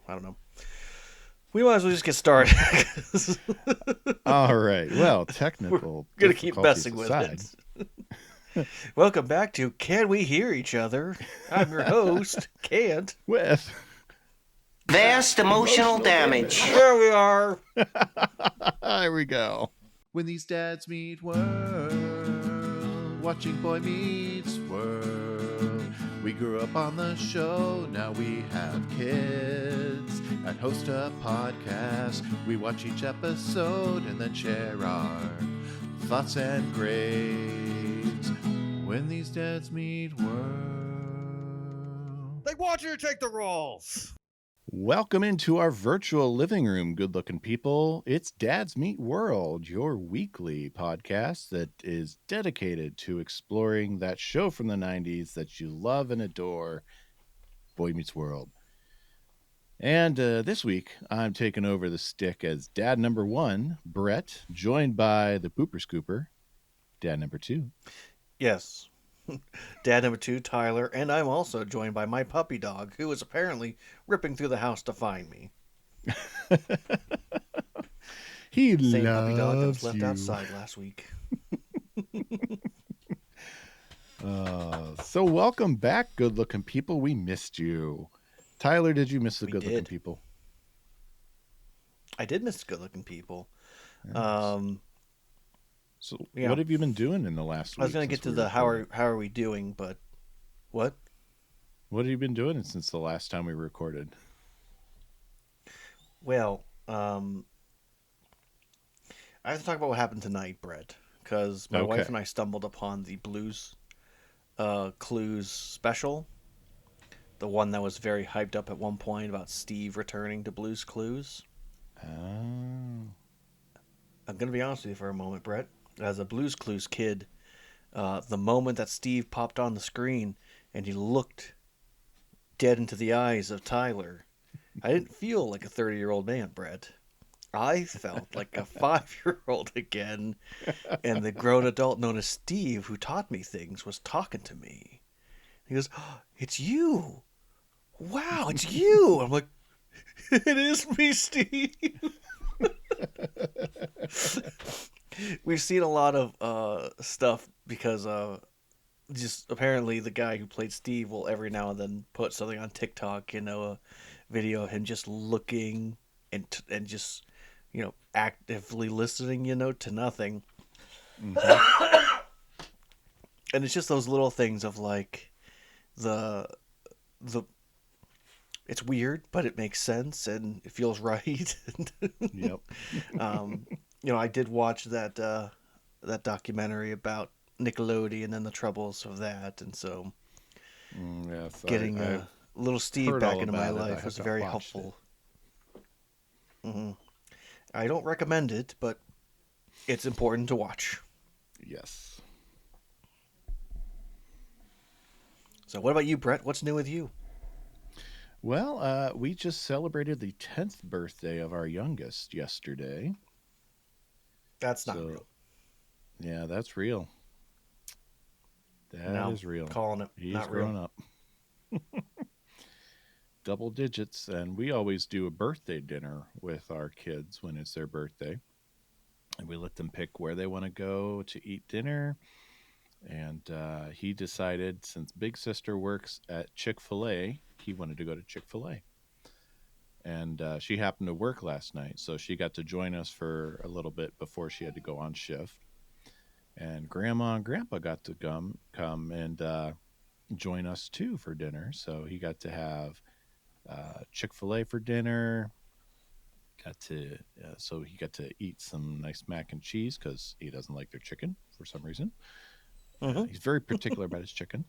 I don't know. We might as well just get started. All right. Well, We're technical gonna keep difficulties messing with aside. it. Welcome back to Can We Hear Each Other? I'm your host, Can't. With Vast emotional damage. There we are. there we go. When these dads meet world, watching Boy Meets World. We grew up on the show, now we have kids and host a podcast. We watch each episode and then share our thoughts and grades. When these dads meet world. They want you to take the roles. Welcome into our virtual living room, good-looking people. It's Dads Meet World, your weekly podcast that is dedicated to exploring that show from the 90s that you love and adore, Boy Meets World. And this week, I'm taking over the stick as dad number 1, Brett, joined by the pooper scooper, dad number 2. Yes. Dad number 2, Tyler, and I'm also joined by my puppy dog, who is apparently ripping through the house to find me. He Same loves puppy dog that was left you. outside last week. So welcome back, good-looking people. We missed you. Tyler, did you miss the We good-looking did. people? I did miss good-looking people. Yes. So yeah. what have you been doing in the last week? I was going to get to the how are we doing, but what? What have you been doing since the last time we recorded? Well, I have to talk about what happened tonight, Brett, because my wife and I stumbled upon the Blues Clues special, the one that was very hyped up at one point about Steve returning to Blues Clues. Oh. I'm going to be honest with you for a moment, Brett. As a Blues Clues kid, the moment that Steve popped on the screen and he looked dead into the eyes of Tyler, I didn't feel like a 30-year-old man, Brett. I felt like a 5-year-old again, and the grown adult known as Steve, who taught me things, was talking to me. He goes, "Oh, it's you! Wow, it's you!" I'm like, "It is me, Steve." We've seen a lot of stuff because just apparently the guy who played Steve will every now and then put something on TikTok, a video of him just looking and just, actively listening, to nothing. Mm-hmm. And it's just those little things of like the it's weird, but it makes sense and it feels right. Yep. I did watch that documentary about Nickelodeon and the troubles of that, and so Yes, getting a little Steve back into my life was very watched helpful. I don't recommend it, but it's important to watch. Yes. So what about you, Brett? What's new with you? Well, we just celebrated the 10th birthday of our youngest yesterday. That's not real. Yeah, that's real. That is real. Calling it. He's not grown real. up. Double digits, and we always do a birthday dinner with our kids when it's their birthday. And we let them pick where they want to go to eat dinner. And he decided, since Big Sister works at Chick-fil-A, he wanted to go to Chick-fil-A. And she happened to work last night, so she got to join us for a little bit before she had to go on shift. And Grandma and Grandpa got to come and join us too for dinner. So he got to have Chick-fil-A for dinner. So he got to eat some nice mac and cheese because he doesn't like their chicken for some reason. He's very particular about his chicken.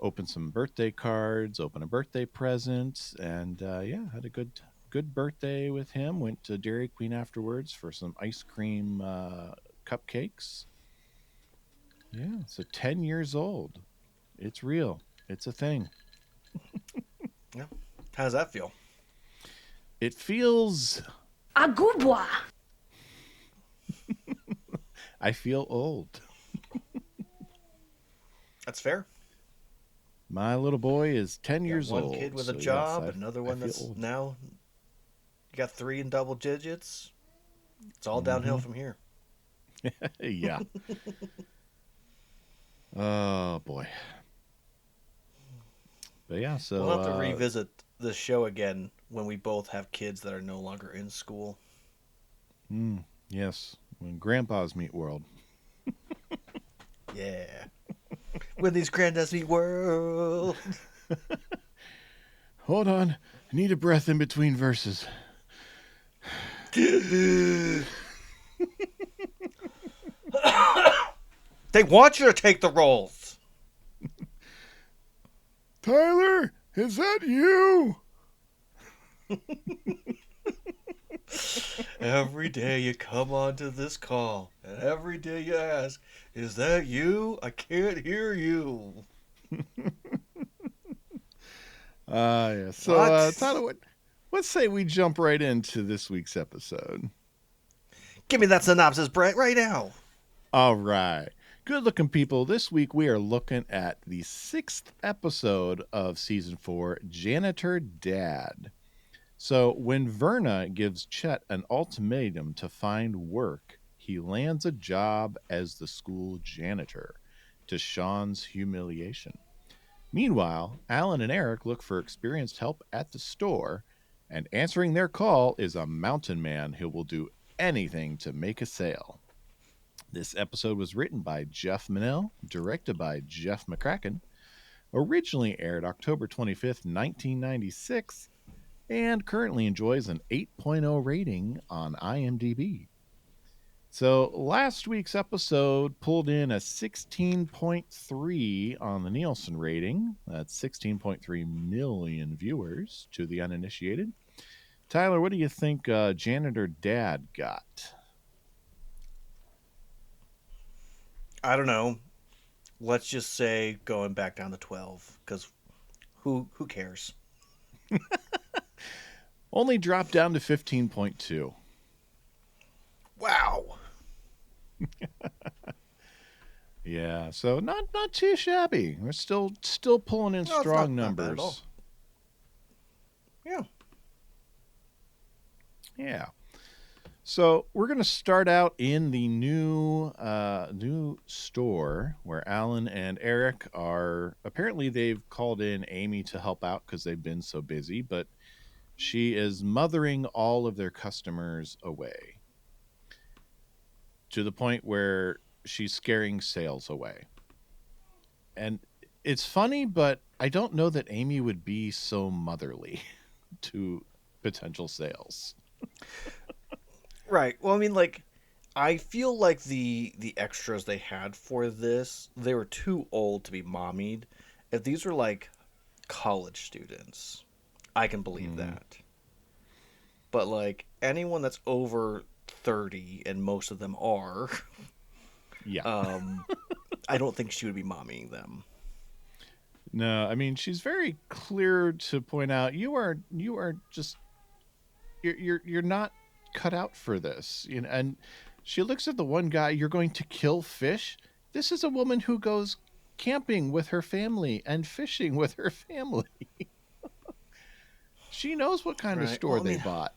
Open some birthday cards, open a birthday present, and had a good birthday with him. Went to Dairy Queen afterwards for some ice cream cupcakes. Yeah, so 10 years old. It's real. It's a thing. Yeah. How does that feel? It feels... A good boy. I feel old. That's fair. My little boy is 10 You got years one old. kid with a So yes, job, another I one feel that's old. now you got 3 in double digits. It's all downhill Mm-hmm. from here. Yeah. Oh boy. But yeah, We'll so have to revisit the show again when we both have kids that are no longer in school. yes, when grandpas meet world. Yeah. When these granddads meet world. Hold on, I need a breath in between verses. They want you to take the roles. Tyler, is that you? Every day you come onto this call, and every day you ask, "Is that you? I can't hear you." Yeah. So, What? Tyler, let's say we jump right into this week's episode. Give me that synopsis, Brett, right now. All right. Good looking people. This week we are looking at the 6th episode of season 4, Janitor Dad. So, when Verna gives Chet an ultimatum to find work, he lands a job as the school janitor, to Shawn's humiliation. Meanwhile, Alan and Eric look for experienced help at the store, and answering their call is a mountain man who will do anything to make a sale. This episode was written by Jeff Minnell, directed by Jeff McCracken, originally aired October 25th, 1996, and currently enjoys an 8.0 rating on IMDb. So last week's episode pulled in a 16.3 on the Nielsen rating. That's 16.3 million viewers to the uninitiated. Tyler, what do you think Janitor Dad got? I don't know. Let's just say going back down to 12, because who cares? Only dropped down to 15.2. Wow. Yeah, so not too shabby. We're still pulling in No, it's strong not bad at all. numbers. Yeah. Yeah. So we're going to start out in the new store where Alan and Eric are. Apparently, they've called in Amy to help out because they've been so busy, but she is mothering all of their customers away to the point where she's scaring sales away. And it's funny, but I don't know that Amy would be so motherly to potential sales. Right. Well, I mean, like, I feel like the extras they had for this, they were too old to be mommied. If these were like college students, I can believe that. But like anyone that's over 30, and most of them are, Yeah. I don't think she would be mommying them. No, I mean she's very clear to point out you are just you're not cut out for this. You know, and she looks at the one guy, you're going to kill fish? This is a woman who goes camping with her family and fishing with her family. She knows what kind of Right. store Well, I they mean, bought.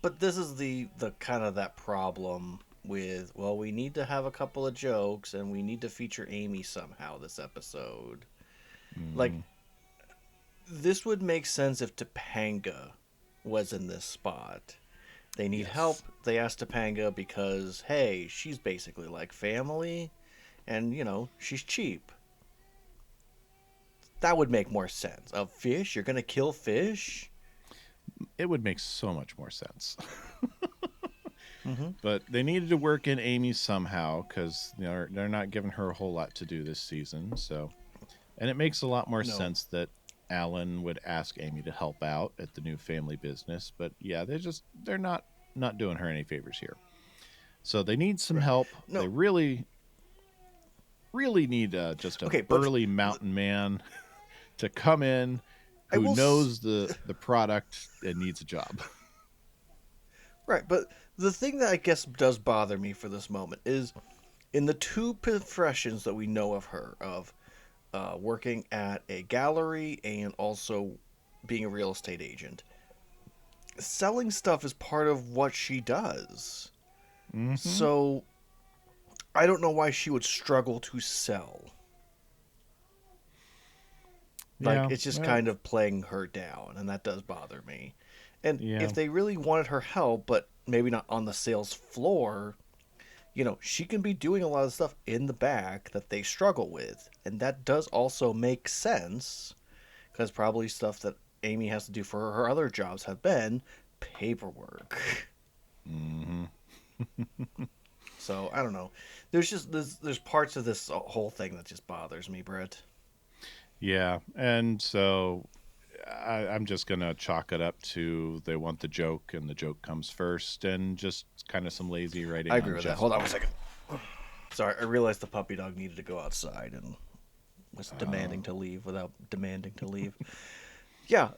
but this is the kind of that problem with, well, we need to have a couple of jokes and we need to feature Amy somehow this episode. Like, this would make sense if Topanga was in this spot. They need help. They ask Topanga because, hey, she's basically like family and, you know, she's cheap. That would make more sense. A fish? You're going to kill fish? It would make so much more sense. But they needed to work in Amy somehow because they're not giving her a whole lot to do this season. So, and it makes a lot more sense that Alan would ask Amy to help out at the new family business. But yeah, they're not doing her any favors here. So they need some help. No. They really need just a burly mountain man to come in who knows the product and needs a job. Right, but the thing that I guess does bother me for this moment is in the two professions that we know of her, of working at a gallery and also being a real estate agent. Selling stuff is part of what she does. Mm-hmm. So I don't know why she would struggle to sell. Like, Yeah. it's just Well, kind of playing her down, and that does bother me. And yeah. if they really wanted her help, but maybe not on the sales floor, she can be doing a lot of stuff in the back that they struggle with. And that does also make sense, because probably stuff that Amy has to do for her other jobs have been paperwork. Mm-hmm. So, I don't know. There's parts of this whole thing that just bothers me, Brett. Yeah. And so I'm just going to chalk it up to they want the joke, and the joke comes first, and just kind of some lazy I writing agree on with that. just. Hold on one second. Sorry, I realized the puppy dog needed to go outside and was demanding to leave without demanding to leave. Yeah,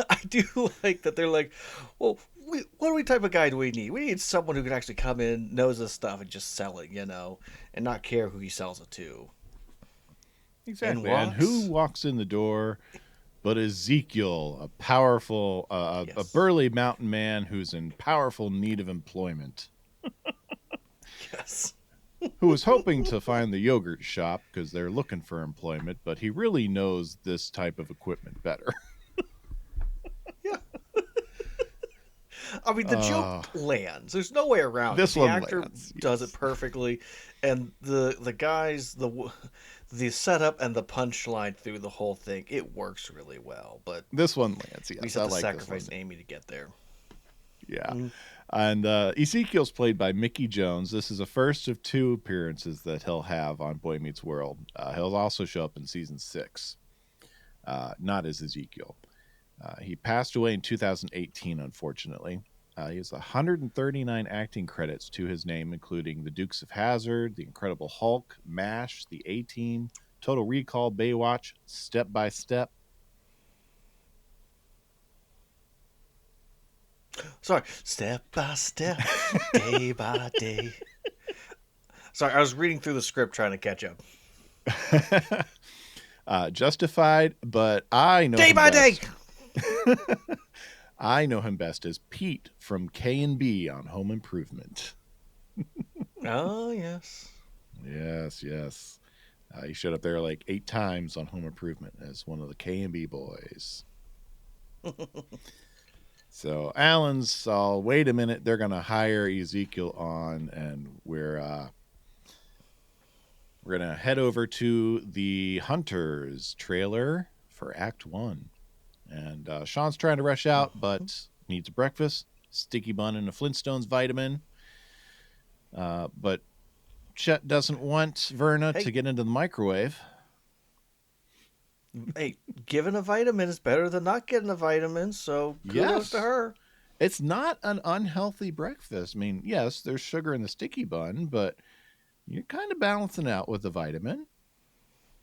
I do like that they're like, well, what type of guy do we need? We need someone who can actually come in, knows this stuff, and just sell it, and not care who he sells it to. In Exactly. And who walks, walks in the door but Ezekiel, a powerful, a yes, burly mountain man who's in powerful need of employment, yes, who was hoping to find the yogurt shop because they're looking for employment, but he really knows this type of equipment better. yeah. I mean, the joke Uh, lands. There's no way around it. this The one actor lands. does it Yes. perfectly, and the guys, the setup and the punchline through the whole thing, it works really well. But This one lands. we Yes, just I have to like this sacrifice one. Amy to get there. Yeah. Mm. And Ezekiel's played by Mickey Jones. This is the first of 2 appearances that he'll have on Boy Meets World. He'll also show up in season 6, not as Ezekiel. He passed away in 2018, unfortunately. He has 139 acting credits to his name, including The Dukes of Hazzard, The Incredible Hulk, MASH, The A-Team, Total Recall, Baywatch, Step by Step. Sorry, step by step, day by day. Sorry, I was reading through the script trying to catch up. Justified, but I know Day him by day. best. I know him best as Pete from K&B on Home Improvement. Oh yes. Yes, yes. He showed up there like 8 times on Home Improvement as one of the K&B boys. So Alan's all, wait a minute, they're going to hire Ezekiel on, and we're going to head over to the Hunters trailer for Act 1. And Shawn's trying to rush out, but needs breakfast, sticky bun, and a Flintstones vitamin. But Chet doesn't want Verna Hey. to get into the microwave. Hey, giving a vitamin is better than not getting a vitamin, so kudos Yes. to her. It's not an unhealthy breakfast. I mean, yes, there's sugar in the sticky bun, but you're kind of balancing out with the vitamin.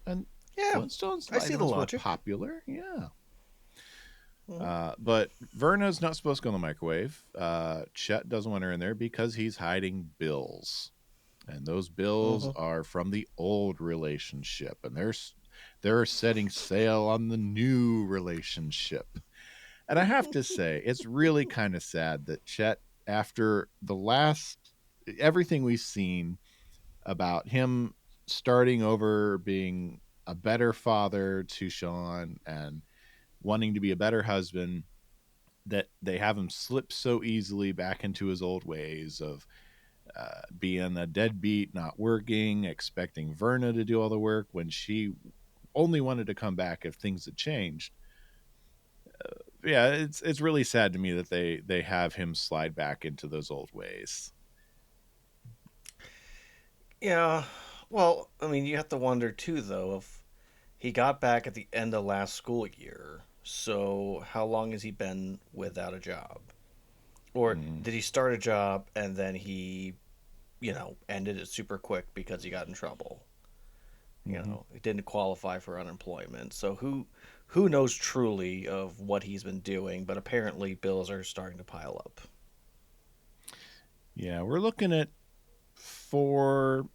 And Yeah, Flintstones I see the vitamins were logic. popular. Yeah. Mhm. But Verna's not supposed to go in the microwave. Chet doesn't want her in there because he's hiding bills. And those bills Mhm. are from the old relationship. And they're setting sail on the new relationship. And I have to say, it's really kind of sad that Chet, after everything we've seen about him starting over, being a better father to Shawn and wanting to be a better husband, that they have him slip so easily back into his old ways of being a deadbeat, not working, expecting Verna to do all the work when she only wanted to come back if things had changed. Yeah, it's really sad to me that they have him slide back into those old ways. Yeah. Well, I mean, you have to wonder too, though, if he got back at the end of last school year. So how long has he been without a job? Or Mm, did he start a job and then he, ended it super quick because he got in trouble? mm-hmm. He didn't qualify for unemployment. So who knows truly of what he's been doing? But apparently, bills are starting to pile up. Yeah, we're looking at 4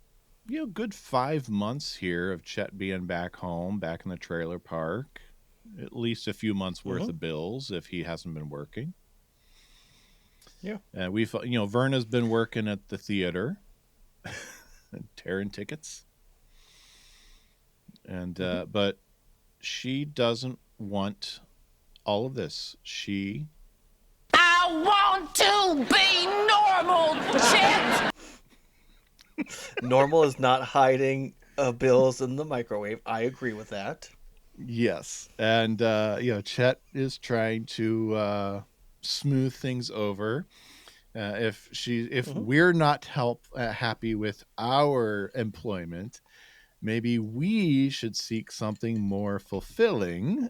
good 5 months here of Chet being back home, back in the trailer park. At least a few months worth of bills if he hasn't been working. Yeah. And Verna's been working at the theater, tearing tickets. And but she doesn't want all of this. I want to be normal, Chet. Normal is not hiding bills in the microwave. I agree with that. Yes. And Chet is trying to smooth things over. If we're not happy with our employment, maybe we should seek something more fulfilling.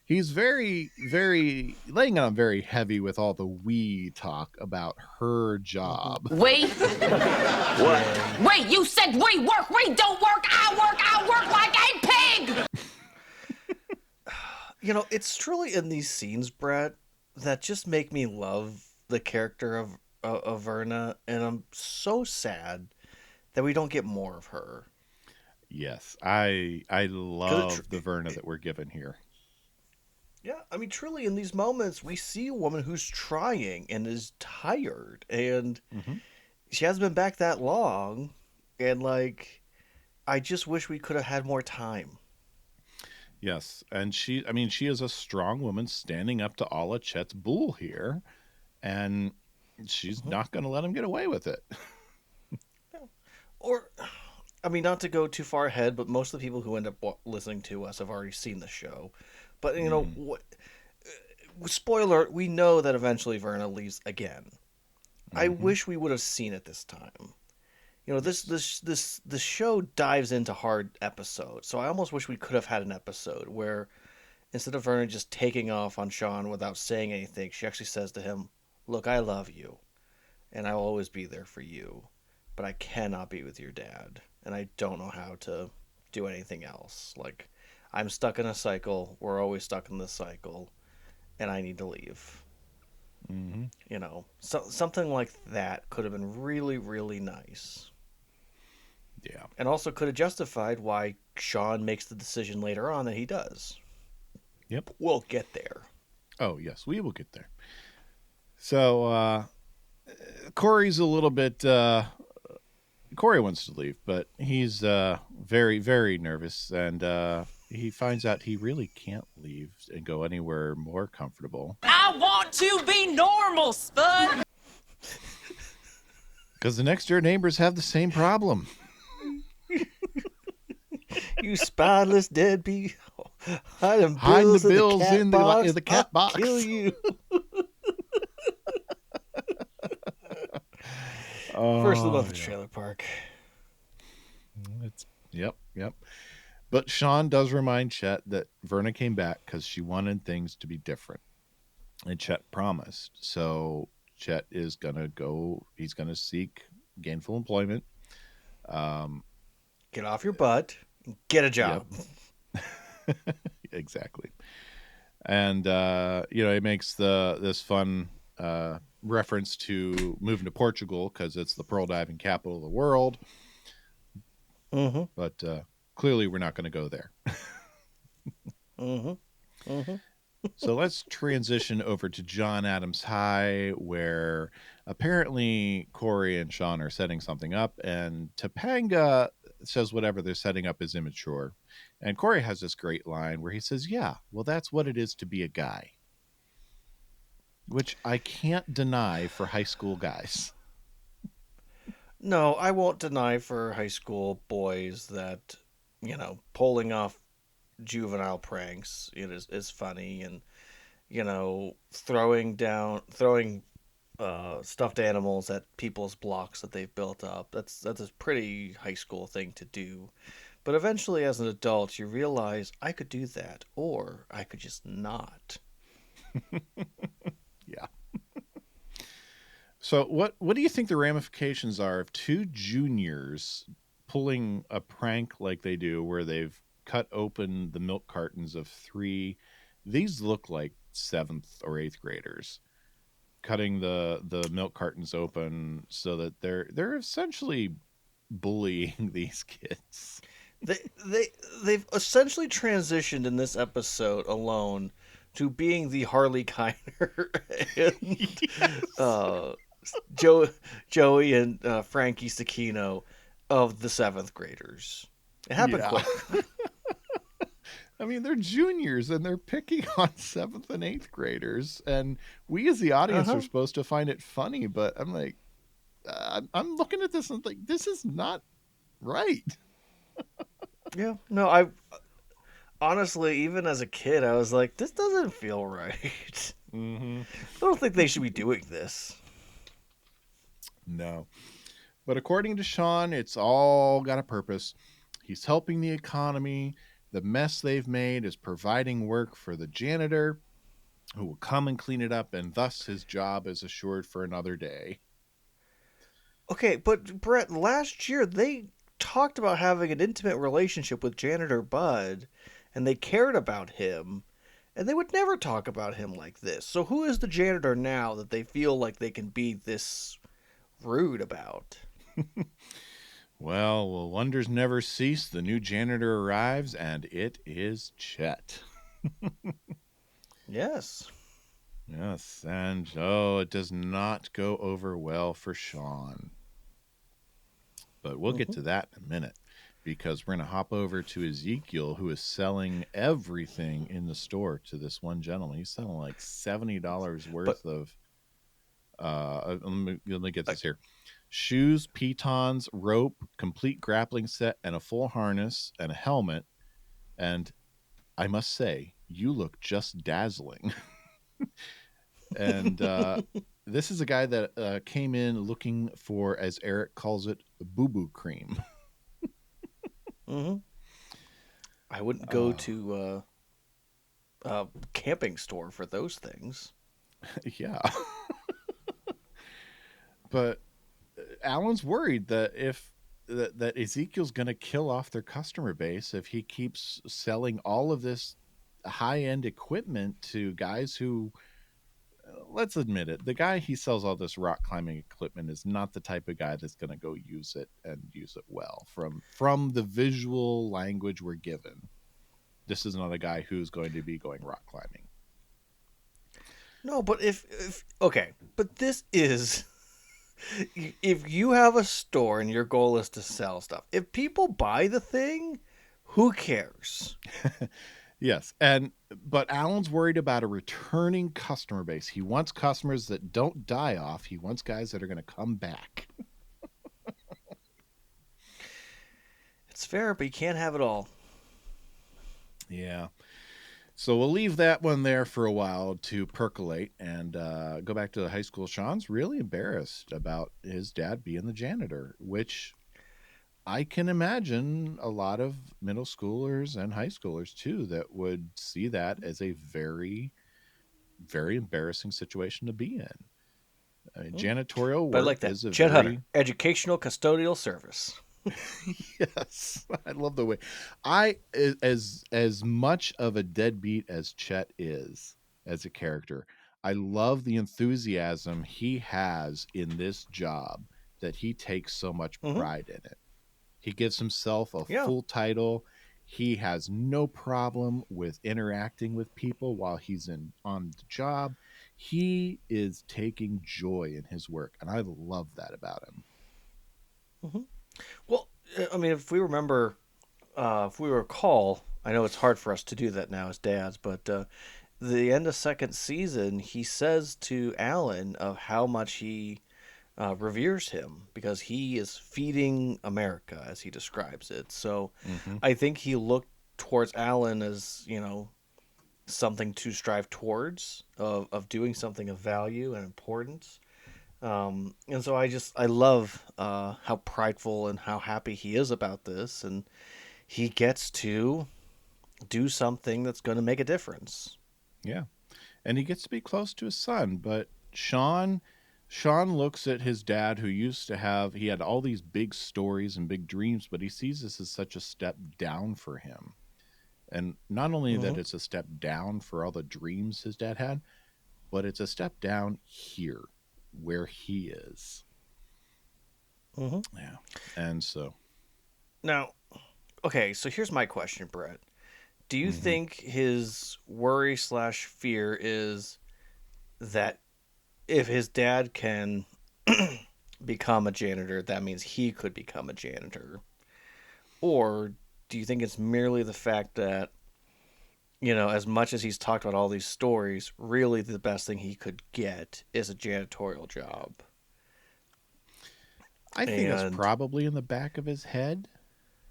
He's very, very laying on very heavy with all the we talk about her job. We? What? Wait, you said we work. We don't work. I work like a pig. It's truly in these scenes, Brett, that just make me love the character of Verna, and I'm so sad that we don't get more of her. Yes, I love the Verna that we're given here. Yeah, I mean, truly, in these moments, we see a woman who's trying and is tired, and she hasn't been back that long, and, I just wish we could have had more time. Yes, and she is a strong woman standing up to all of Chet's bull here, and she's not going to let him get away with it. Or, I mean, not to go too far ahead, but most of the people who end up listening to us have already seen the show. But, what? Spoiler, we know that eventually Verna leaves again. I wish we would have seen it this time. This show dives into hard episodes, so I almost wish we could have had an episode where instead of Verna just taking off on Shawn without saying anything, she actually says to him, "Look, I love you, and I'll always be there for you, but I cannot be with your dad, and I don't know how to do anything else. I'm stuck in a cycle. We're always stuck in this cycle, and I need to leave." Something like that could have been really, really nice. Yeah. And also could have justified why Shawn makes the decision later on that he does. Yep. We'll get there. Oh, yes, we will get there. So, Corey's a little bit... Corey wants to leave, but he's very, very nervous, and he finds out he really can't leave and go anywhere more comfortable. I want to be normal, Spud. Because the next door neighbors have the same problem. You spineless deadbeat. Hide the bills in the cat box. I'll kill you. First of the month, trailer park. Yep. But Shawn does remind Chet that Verna came back because she wanted things to be different. And Chet promised. So Chet is going to go, he's going to seek gainful employment. Get off your butt and get a job. Yep. Exactly. And, he makes this fun reference to moving to Portugal because it's the pearl diving capital of the world. But clearly we're not going to go there. So let's transition over to John Adams High, where apparently Corey and Shawn are setting something up, and Topanga says whatever they're setting up is immature. And Corey has this great line where he says, "Yeah, well, that's what it is to be a guy." Which I can't deny for high school guys. No, I won't deny for high school boys that, pulling off juvenile pranks is funny, and, throwing stuffed animals at people's blocks that they've built up. That's a pretty high school thing to do. But eventually, as an adult, you realize I could do that, or I could just not. Yeah. So what do you think the ramifications are of two juniors pulling a prank like they do, where they've cut open the milk cartons of three? These look like 7th or 8th graders, cutting the milk cartons open so that they're essentially bullying these kids. They they they've essentially transitioned in this episode alone to being the Harley Kiner and uh, Joe, Joey and Frankie Sakino of the seventh graders. It happened Yeah. quick. I mean, they're juniors and they're picking on seventh and eighth graders, and we as the audience are supposed to find it funny. But I'm like, I'm looking at this and like, this is not right. Yeah, no, I honestly, even as a kid, I was like, this doesn't feel right. Mm-hmm. I don't think they should be doing this. No. But according to Shawn, it's all got a purpose. He's helping the economy. The mess they've made is providing work for the janitor who will come and clean it up, and thus his job is assured for another day. Okay, but Brett, last year they talked about having an intimate relationship with Janitor Bud, and they cared about him, and they would never talk about him like this. So who is the janitor now that they feel like they can be this rude about? Well, will wonders never cease? The new janitor arrives, and it is Chet. Yes. Yes, and it does not go over well for Shawn. But we'll get to that in a minute, because we're going to hop over to Ezekiel, who is selling everything in the store to this one gentleman. He's selling like $70 worth of. Let me get this here: shoes, pitons, rope, complete grappling set, and a full harness and a helmet. And I must say, you look just dazzling. And this is a guy that came in looking for, as Eric calls it, boo-boo cream. I wouldn't go to a camping store for those things. Yeah. But Alan's worried that that Ezekiel's going to kill off their customer base if he keeps selling all of this high-end equipment to guys who, let's admit it, the guy he sells all this rock climbing equipment is not the type of guy that's going to go use it and use it well. From the visual language we're given, this is not a guy who's going to be going rock climbing. No, but if okay, but this is, if you have a store and your goal is to sell stuff, if people buy the thing, who cares? Yes, but Alan's worried about a returning customer base. He wants customers that don't die off. He wants guys that are going to come back. It's fair, but you can't have it all. Yeah. So we'll leave that one there for a while to percolate and go back to the high school. Shawn's really embarrassed about his dad being the janitor, which I can imagine a lot of middle schoolers and high schoolers too that would see that as a very, very embarrassing situation to be in. I mean, janitorial But I work like that. is a Chet very Hunter, educational custodial service. yes, I love the way as much of a deadbeat as Chet is as a character. I love the enthusiasm he has in this job, that he takes so much pride in it. He gives himself a full title. He has no problem with interacting with people while he's on the job. He is taking joy in his work, and I love that about him. Well, I mean, if we recall, I know it's hard for us to do that now as dads, but the end of second season, he says to Alan of how much he reveres him because he is feeding America, as he describes it. So I think he looked towards Alan as, something to strive towards, of doing something of value and importance. And so I love how prideful and how happy he is about this, and he gets to do something that's going to make a difference. Yeah, and he gets to be close to his son. But Shawn looks at his dad, who he had all these big stories and big dreams, but he sees this as such a step down for him. And not only that it's a step down for all the dreams his dad had, but it's a step down here where he is. Mm-hmm. Yeah. And so, Now, okay, so here's my question, Brett. Do you mhm. think his worry slash fear is that if his dad can become a janitor, that means he could become a janitor? Or do you think it's merely the fact that, as much as he's talked about all these stories, really the best thing he could get is a janitorial job? I think it's And, probably in the back of his head,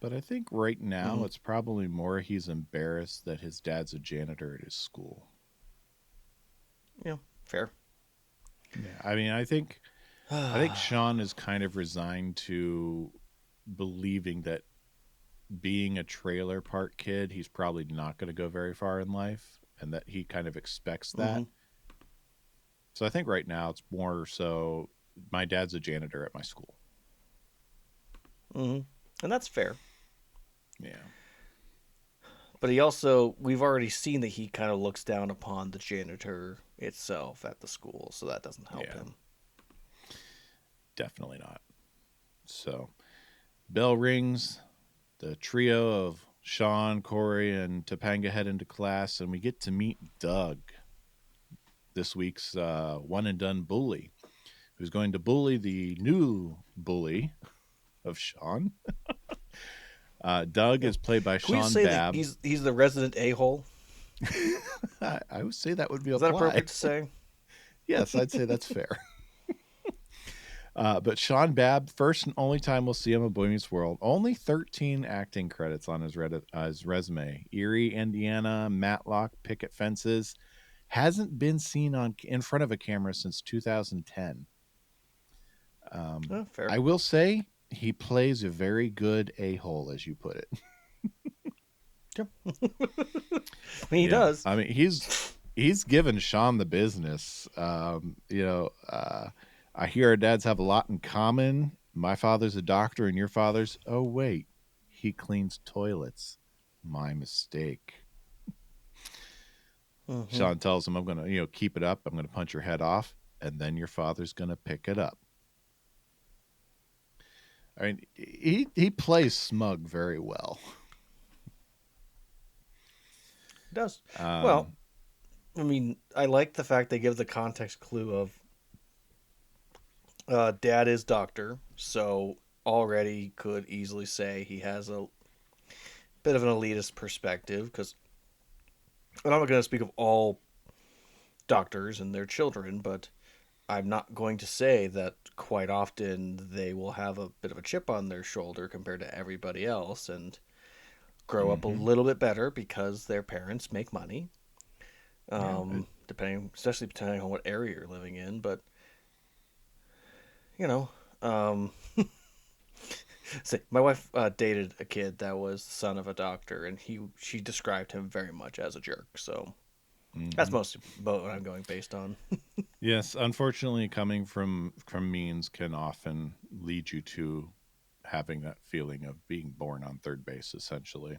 but I think right now mhm, it's probably more he's embarrassed that his dad's a janitor at his school. fair. Yeah. I mean, I think Shawn is kind of resigned to believing that being a trailer park kid, he's probably not going to go very far in life, and that he kind of expects that. Hmm. So I think right now it's more so my dad's a janitor at my school. Hmm. And that's fair. Yeah. But he also, we've already seen that he kind of looks down upon the janitor itself at the school, so that doesn't help Yeah. him. Definitely not. So bell rings. The trio of Shawn, Corey, and Topanga head into class, and we get to meet Doug, this week's one and done bully, who's going to bully the new bully of Shawn. Doug Yeah. is played by Can we just Shawn say that Babb. he's the resident a-hole? I would say that would be Is that apply. appropriate to say? Yes, I'd say that's fair. But Shawn Babb, first and only time we'll see him in Boy Meets World. Only 13 acting credits on his resume. Erie, Indiana, Matlock, picket fences. Hasn't been seen in front of a camera since 2010. Fair. I will say he plays a very good a-hole, as you put it. Yep. I mean, he Yeah, does. I mean he's given Shawn the business. I hear our dads have a lot in common. My father's a doctor, and your father's. Oh wait, he cleans toilets. My mistake. Hmm. Shawn tells him, "I'm gonna, keep it up. I'm gonna punch your head off, and then your father's gonna pick it up." I mean, he plays smug very well. He does. Well, Um, I mean, I like the fact they give the context clue of dad is doctor, so already could easily say he has a bit of an elitist perspective, because I'm not going to speak of all doctors and their children, but I'm not going to say that quite often they will have a bit of a chip on their shoulder compared to everybody else and grow up a mhm. little bit better because their parents make money. Yeah, Especially depending on what area you're living in, but you know, um, say my wife dated a kid that was the son of a doctor, and she described him very much as a jerk. So that's mhm. mostly what I'm going based on. Yes, unfortunately, coming from means can often lead you to having that feeling of being born on third base, essentially.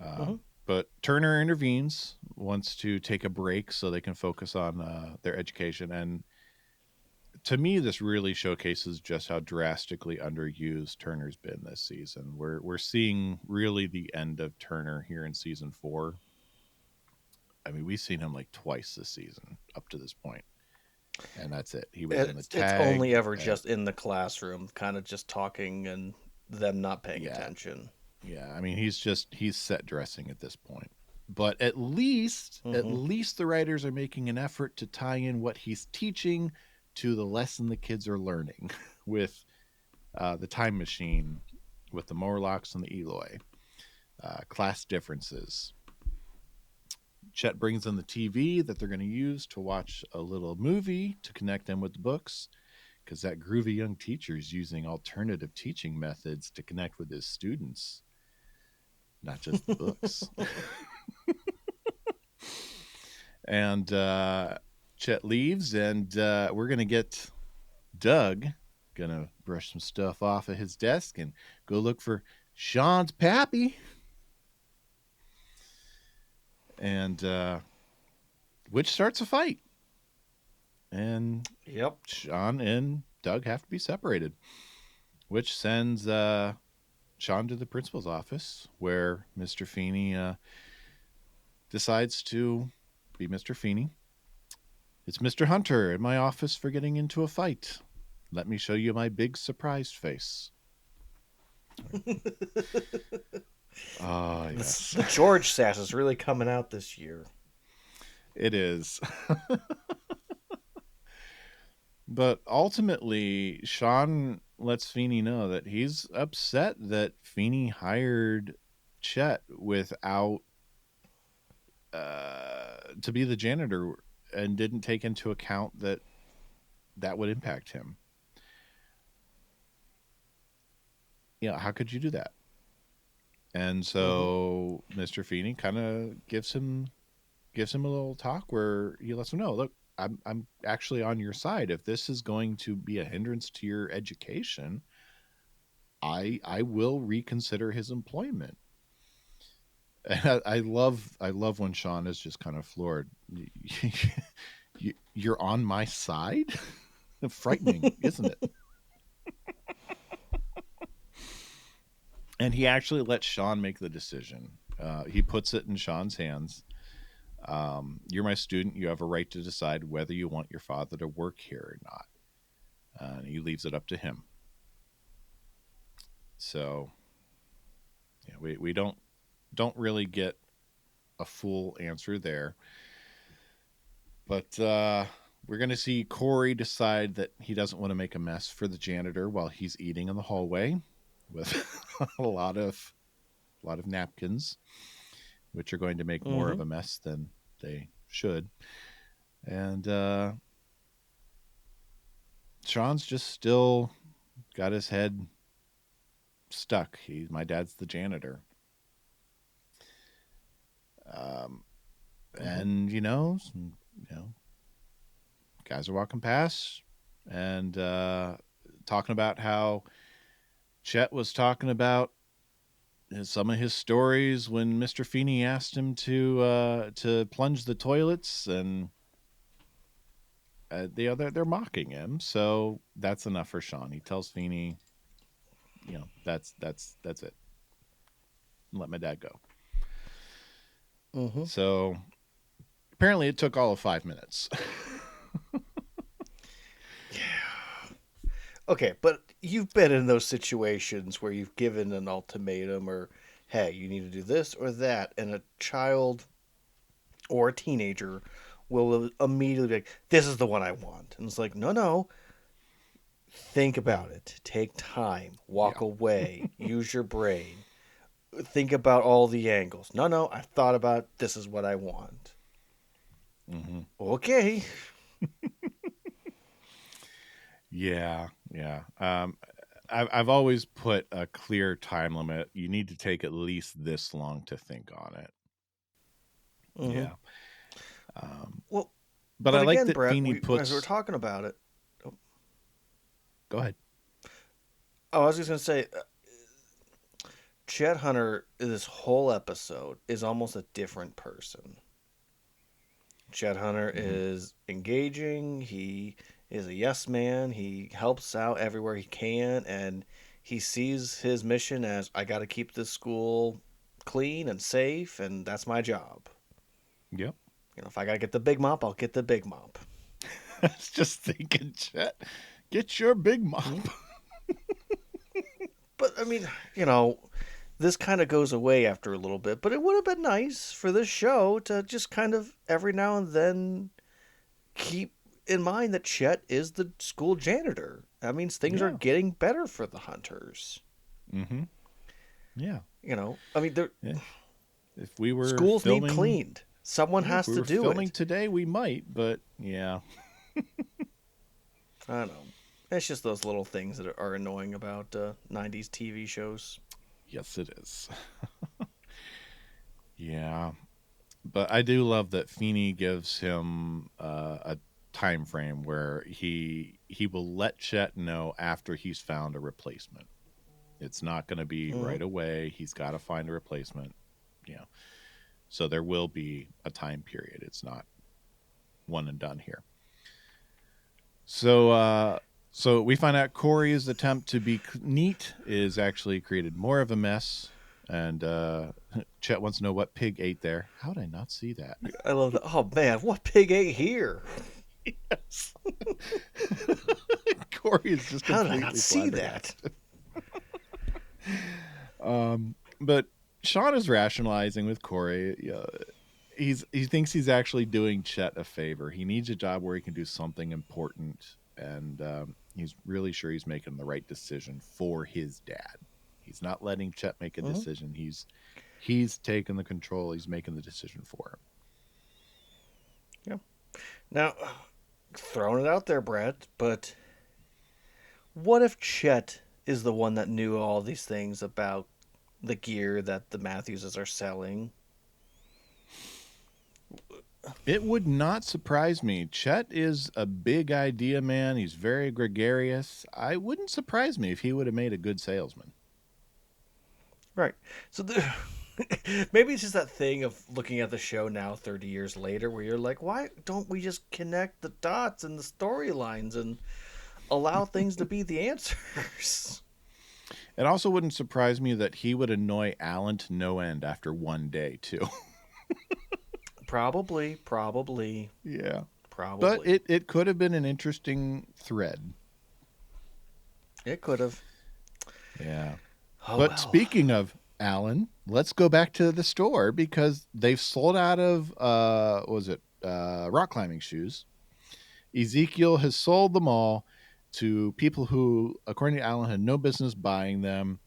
Hmm. But Turner intervenes, wants to take a break so they can focus on their education. And to me, this really showcases just how drastically underused Turner's been this season. We're seeing really the end of Turner here in season 4. I mean, we've seen him like twice this season up to this point, and that's it. He was in the It's only tag. ever just in the classroom, kind of just talking and them not paying Yeah, attention. yeah. I mean, he's set dressing at this point. But at least the writers are making an effort to tie in what he's teaching to the lesson the kids are learning with the time machine, with the Morlocks and the Eloy, class differences. Chet brings in the TV that they're going to use to watch a little movie to connect them with the books, because that groovy young teacher is using alternative teaching methods to connect with his students, not just the books. And Chet leaves, and we're going to get Doug going to brush some stuff off of his desk and go look for Shawn's pappy. And which starts a fight. And Yep. Shawn and Doug have to be separated, which sends Shawn to the principal's office, where Mr. Feeney decides to be Mr. Feeney. It's Mr. Hunter in my office for getting into a fight. Let me show you my big surprised face. Oh, yes. The George sass is really coming out this year. It is. But ultimately, Shawn lets Feeney know that he's upset that Feeney hired Chet without to be the janitor and didn't take into account that would impact him. How could you do that? And so Mr. Feeney kind of gives him a little talk where he lets him know, look, I'm actually on your side. If this is going to be a hindrance to your education, I will reconsider his employment. And I love when Shawn is just kind of floored. You're on my side? Frightening, isn't it? And he actually lets Shawn make the decision. He puts it in Shawn's hands. You're my student. You have a right to decide whether you want your father to work here or not. And he leaves it up to him. So, yeah, we don't really get a full answer there. But we're going to see Corey decide that he doesn't want to make a mess for the janitor while he's eating in the hallway with a lot of napkins, which are going to make more of a mess than they should. And Shawn's just still got his head stuck. My dad's the janitor. And guys are walking past and talking about how Chet was talking about some of his stories when Mr. Feeney asked him to plunge the toilets, and they're mocking him. So that's enough for Shawn. He tells Feeney, that's it. Let my dad go. So apparently it took all of 5 minutes. Okay, but you've been in those situations where you've given an ultimatum or, hey, you need to do this or that, and a child or a teenager will immediately be like, this is the one I want. And it's like, no. Think about it. Take time. Walk away. Use your brain. Think about all the angles. No, I thought about this is what I want. Okay. Yeah. I've always put a clear time limit. You need to take at least this long to think on it. Yeah. Well, but I like again, that Brett, Feeney puts. as we're talking about it. Go ahead. Oh, I was just gonna say, Chet Hunter, this whole episode, is almost a different person. Chet Hunter is engaging. He is a yes man. He helps out everywhere he can, and he sees his mission as, I got to keep this school clean and safe, and that's my job. Yep. If I got to get the big mop, I'll get the big mop. I was just thinking, Chet, get your big mop. But, I mean, this kind of goes away after a little bit, but it would have been nice for this show to just kind of every now and then keep in mind that Chet is the school janitor. That means things are getting better for the Hunters. Yeah. I mean, if we were schools need cleaned. Someone has to do it. Filming today, we might, but yeah. I don't know. It's just those little things that are annoying about 90s TV shows. Yes, it is. Yeah. But I do love that Feeney gives him a time frame where he will let Chet know after he's found a replacement. It's not going to be right away. He's got to find a replacement. So there will be a time period. It's not one and done here. So So we find out Corey's attempt to be neat is actually created more of a mess. And Chet wants to know what pig ate there. How did I not see that? I love that. Oh man, what pig ate here? Yes. Corey is just How did I completely not see that? But Shawn is rationalizing with Corey. He thinks he's actually doing Chet a favor. He needs a job where he can do something important, and he's really sure he's making the right decision for his dad. He's not letting Chet make a decision. He's taking the control. He's making the decision for him. Yeah. Now, throwing it out there, Brett, but what if Chet is the one that knew all these things about the gear that the Matthewses are selling? It would not surprise me. Chet is a big idea man. He's very gregarious. I wouldn't surprise me if he would have made a good salesman. Right. So maybe it's just that thing of looking at the show now 30 years later where you're like, why don't we just connect the dots and the storylines and allow things to be the answers? It also wouldn't surprise me that he would annoy Alan to no end after one day, too. Probably. Yeah. Probably. But it could have been an interesting thread. It could have. Yeah. Oh, But well. speaking of Alan, let's go back to the store because they've sold out of rock climbing shoes. Ezekiel has sold them all to people who, according to Alan, had no business buying them.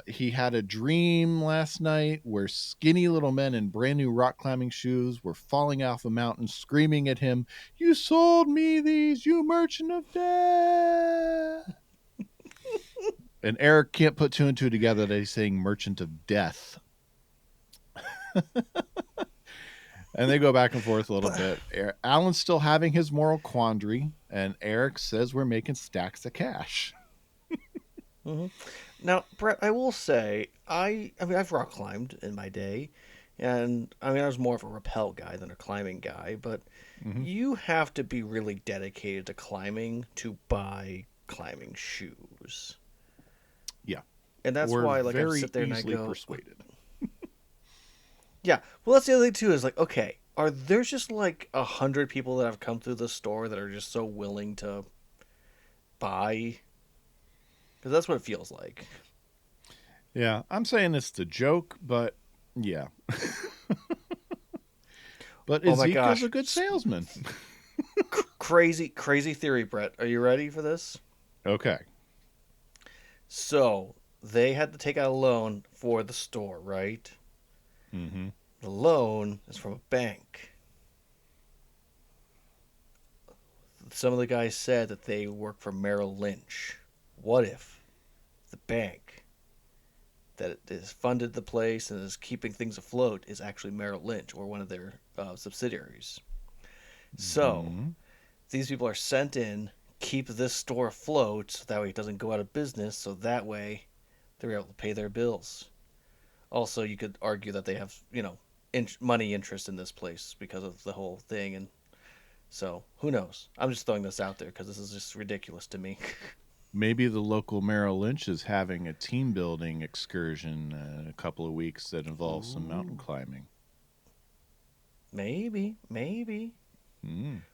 He had a dream last night where skinny little men in brand new rock climbing shoes were falling off a mountain, screaming at him, "You sold me these, you merchant of death!" And Eric can't put two and two together that he's saying merchant of death. And they go back and forth a little bit. Alan's still having his moral quandary, and Eric says we're making stacks of cash. Mm-hmm. Now, Brett, I will say, I mean, I've rock climbed in my day, and I mean, I was more of a rappel guy than a climbing guy, but you have to be really dedicated to climbing to buy climbing shoes. Yeah. And that's We're why, like, I very sit there and I easily go, persuaded. yeah. Well, that's the other thing too. Is like, okay, are there's just like 100 people that have come through the store that are just so willing to buy? Because that's what it feels like. Yeah, I'm saying it's a joke, but yeah. But Oh my Ezekiel's gosh. a good salesman. Crazy theory, Brett. Are you ready for this? Okay. So they had to take out a loan for the store, right? Mm-hmm. The loan is from a bank. Some of the guys said that they work for Merrill Lynch. What if the bank that has funded the place and is keeping things afloat is actually Merrill Lynch or one of their subsidiaries? So these people are sent in, keep this store afloat so that way it doesn't go out of business, so that way they're able to pay their bills. Also, you could argue that they have, money interest in this place because of the whole thing, and so who knows? I'm just throwing this out there because this is just ridiculous to me. Maybe the local Merrill Lynch is having a team building excursion in a couple of weeks that involves some mountain climbing. Maybe.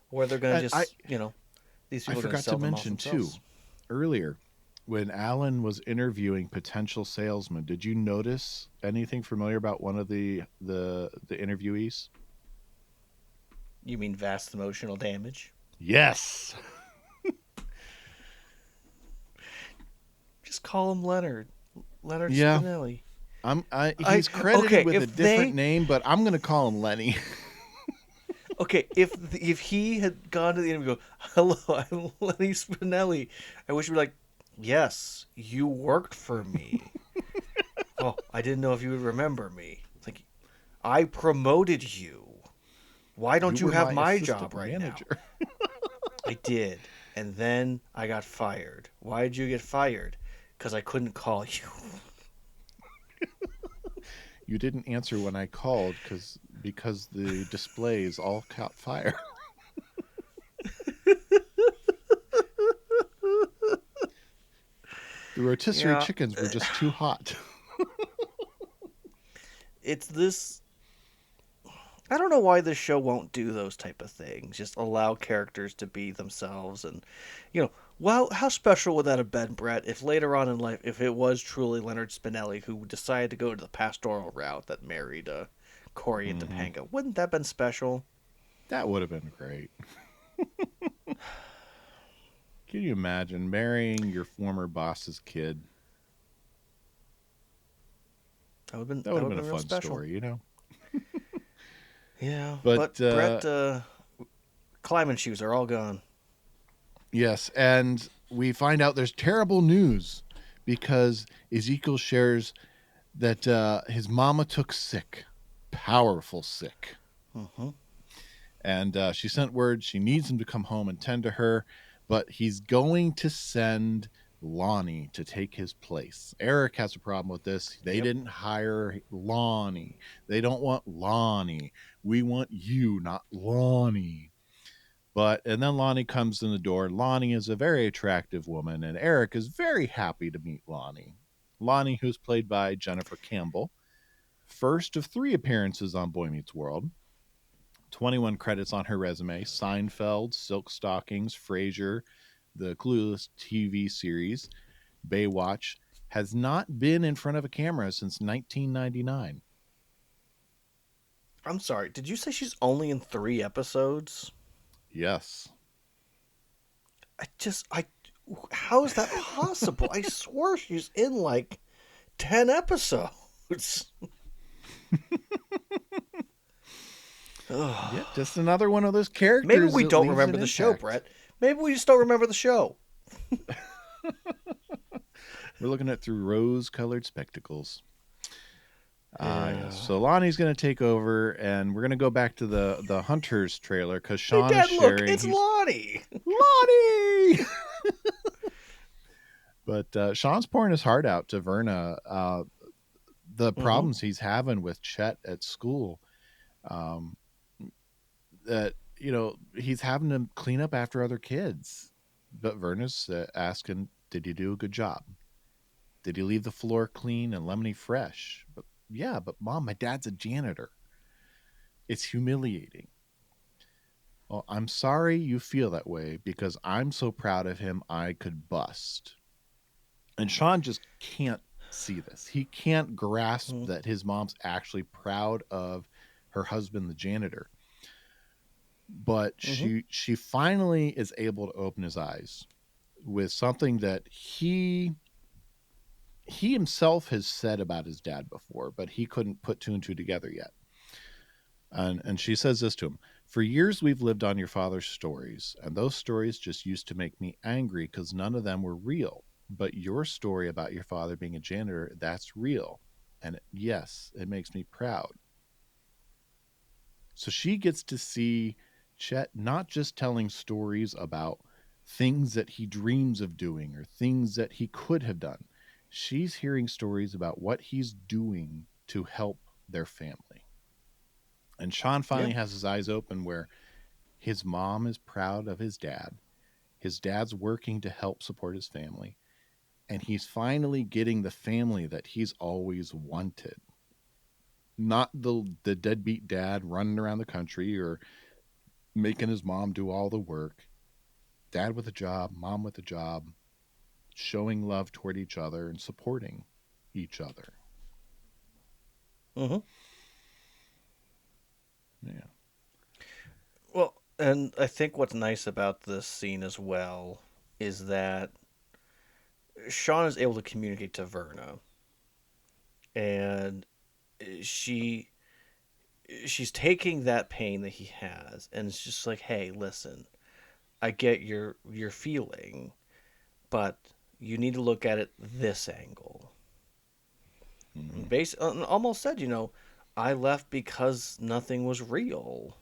Or they're going to just, these people I are going forgot sell to them off mention too themselves. earlier when Alan was interviewing potential salesmen. Did you notice anything familiar about one of the interviewees? You mean vast emotional damage? Yes. Just call him Leonard. Leonard Yeah. Spinelli. He's credited with a if different name, but I'm going to call him Lenny. Okay, if he had gone to the interview and go, "Hello, I'm Lenny Spinelli," I wish you were like, "Yes, you worked for me." Oh, I didn't know if you would remember me. It's like, I promoted you. Why don't you were have my assistant job right manager. now? I did, and then I got fired. Why did you get fired? Because I couldn't call you. You didn't answer when I called because the displays all caught fire. The rotisserie Yeah, chickens were just too hot. it's this. I don't know why this show won't do those type of things. Just allow characters to be themselves, and well, how special would that have been, Brett, if later on in life, if it was truly Leonard Spinelli who decided to go to the pastoral route that married Corey and Hmm. Topanga? Wouldn't that have been special? That would have been great. Can you imagine marrying your former boss's kid? That would have been That that would would have have been a been real fun special. story, you know? Yeah, But but Brett, climbing shoes are all gone. yes, and we find out there's terrible news because Ezekiel shares that his mama took sick, powerful sick. Hmm. And she sent word she needs him to come home and tend to her, but he's going to send Lonnie to take his place. Eric has a problem with this. They Yep. didn't hire Lonnie. They don't want Lonnie. We want you, not Lonnie. And then Lonnie comes in the door. Lonnie is a very attractive woman, and Eric is very happy to meet Lonnie. Lonnie, who's played by Jennifer Campbell, first of 3 appearances on Boy Meets World. 21 credits on her resume: Seinfeld, Silk Stockings, Frasier, the Clueless TV series, Baywatch. Has not been in front of a camera since 1999. I'm sorry. Did you say she's only in 3 episodes? Yes. I. How is that possible? I swear she's in like 10 episodes. Ugh. Yeah, just another one of those characters. Maybe we that don't leaves remember an the show, impact. Brett. Maybe we just don't remember the show. We're looking at through rose-colored spectacles. Yeah. Yes. So Lonnie's going to take over, and we're going to go back to the Hunters trailer because Hey, Shawn is Dad, look, sharing. it's Lonnie. Lonnie! But Shawn's pouring his heart out to Verna. The problems he's having with Chet at school. That he's having to clean up after other kids, but Verna's asking, "Did you do a good job? Did you leave the floor clean and lemony fresh?" But yeah, but Mom, my dad's a janitor. It's humiliating. Well, I'm sorry you feel that way because I'm so proud of him I could bust. And Shawn just can't see this. He can't grasp that his mom's actually proud of her husband, the janitor. But she finally is able to open his eyes with something that he himself has said about his dad before, but he couldn't put 2 and 2 together yet. And she says this to him: "For years we've lived on your father's stories, and those stories just used to make me angry because none of them were real. But your story about your father being a janitor, that's real. And yes, it makes me proud." So she gets to see Chet not just telling stories about things that he dreams of doing or things that he could have done. She's hearing stories about what he's doing to help their family. And Shawn finally has his eyes open where his mom is proud of his dad. His dad's working to help support his family. And he's finally getting the family that he's always wanted. Not the deadbeat dad running around the country or making his mom do all the work. Dad with a job, mom with a job, showing love toward each other and supporting each other. Mm-hmm. Yeah. Well, and I think what's nice about this scene as well is that Shawn is able to communicate to Verna, and she's taking that pain that he has, and it's just like, hey, listen, I get your feeling, but you need to look at it this angle. Almost said, I left because nothing was real.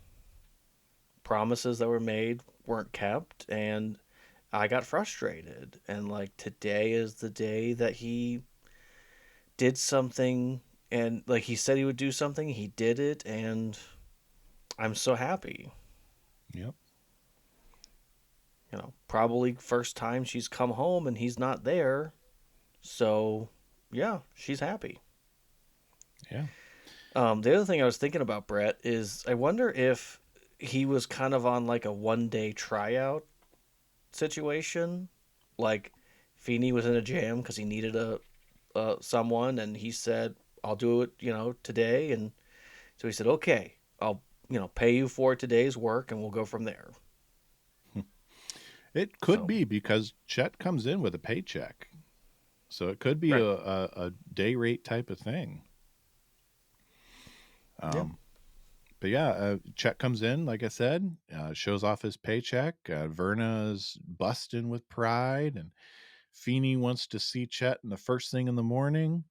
Promises that were made weren't kept, and I got frustrated. And like today is the day that he did something, and like he said he would do something, he did it, and I'm so happy. Yep. Probably first time she's come home and he's not there. So, yeah, she's happy. Yeah. The other thing I was thinking about, Brett, is I wonder if he was kind of on like a 1 day tryout situation. Like, Feeney was in a jam because he needed a someone, and he said, "I'll do it, today." And so he said, "Okay, I'll pay you for today's work, and we'll go from there." It could So, be because Chet comes in with a paycheck. So it could be right, a day rate type of thing. yeah, But yeah, Chet comes in, like I said, shows off his paycheck. Verna's busting with pride, and Feeney wants to see Chet in the first thing in the morning.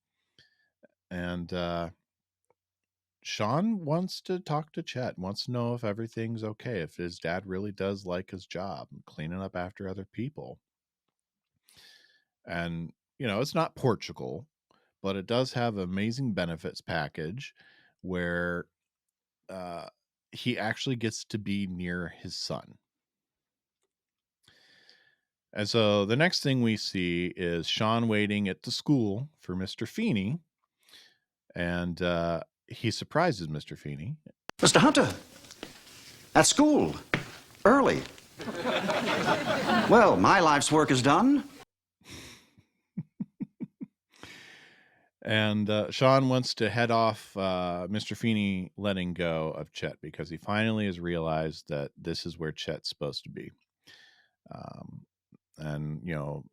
And Shawn wants to talk to Chet, wants to know if everything's okay, if his dad really does like his job, cleaning up after other people. And, it's not Portugal, but it does have an amazing benefits package where uh, he actually gets to be near his son. And so the next thing we see is Shawn waiting at the school for Mr. Feeney. And he surprises Mr. Feeney. Mr. Hunter, at school, early. Well, my life's work is done. And Shawn wants to head off Mr. Feeney letting go of Chet because he finally has realized that this is where Chet's supposed to be. And,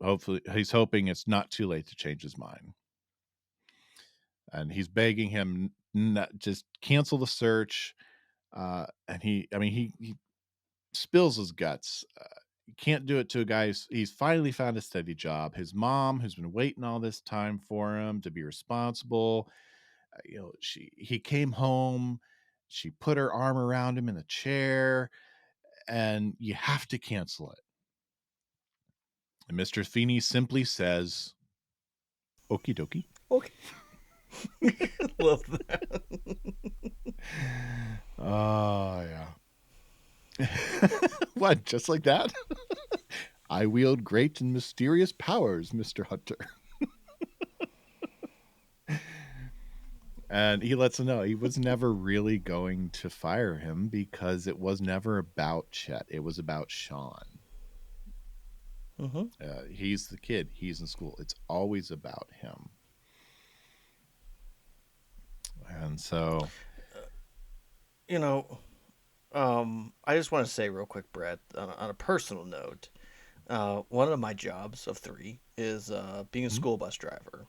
hopefully he's hoping it's not too late to change his mind. And he's begging him not just cancel the search. And he spills his guts. You can't do it to a guy he's finally found a steady job. His mom, who's been waiting all this time for him to be responsible, he came home, she put her arm around him in a chair, and you have to cancel it. And Mr. Feeney simply says, "Okie dokie." okay. Love that. Oh yeah. What? Just like that? I wield great and mysterious powers, Mr. Hunter. And he lets him know he was never really going to fire him because it was never about Chet. It was about Shawn. Mm-hmm. He's the kid. He's in school. It's always about him. And so, I just want to say real quick, Brett, on a personal note, one of my jobs of 3 is being a school bus driver.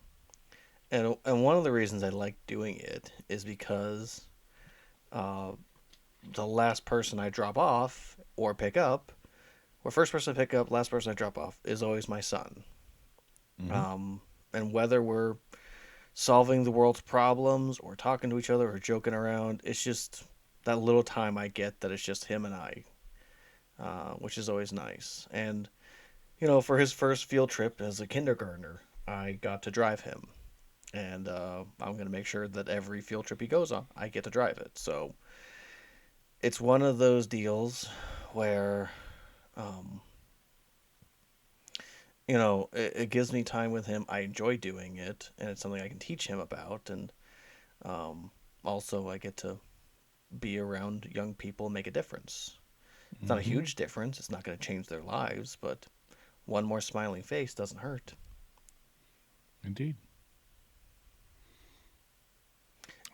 And one of the reasons I like doing it is because the last person I drop off or pick up, or first person I pick up, last person I drop off, is always my son. And whether we're solving the world's problems or talking to each other or joking around, it's just that little time I get that it's just him and I, which is always nice. And, for his first field trip as a kindergartner, I got to drive him. And I'm going to make sure that every field trip he goes on, I get to drive it. So it's one of those deals where, it gives me time with him. I enjoy doing it, and it's something I can teach him about. And also, I get to be around young people and make a difference. It's not a huge difference. It's not going to change their lives, but one more smiling face doesn't hurt. indeed.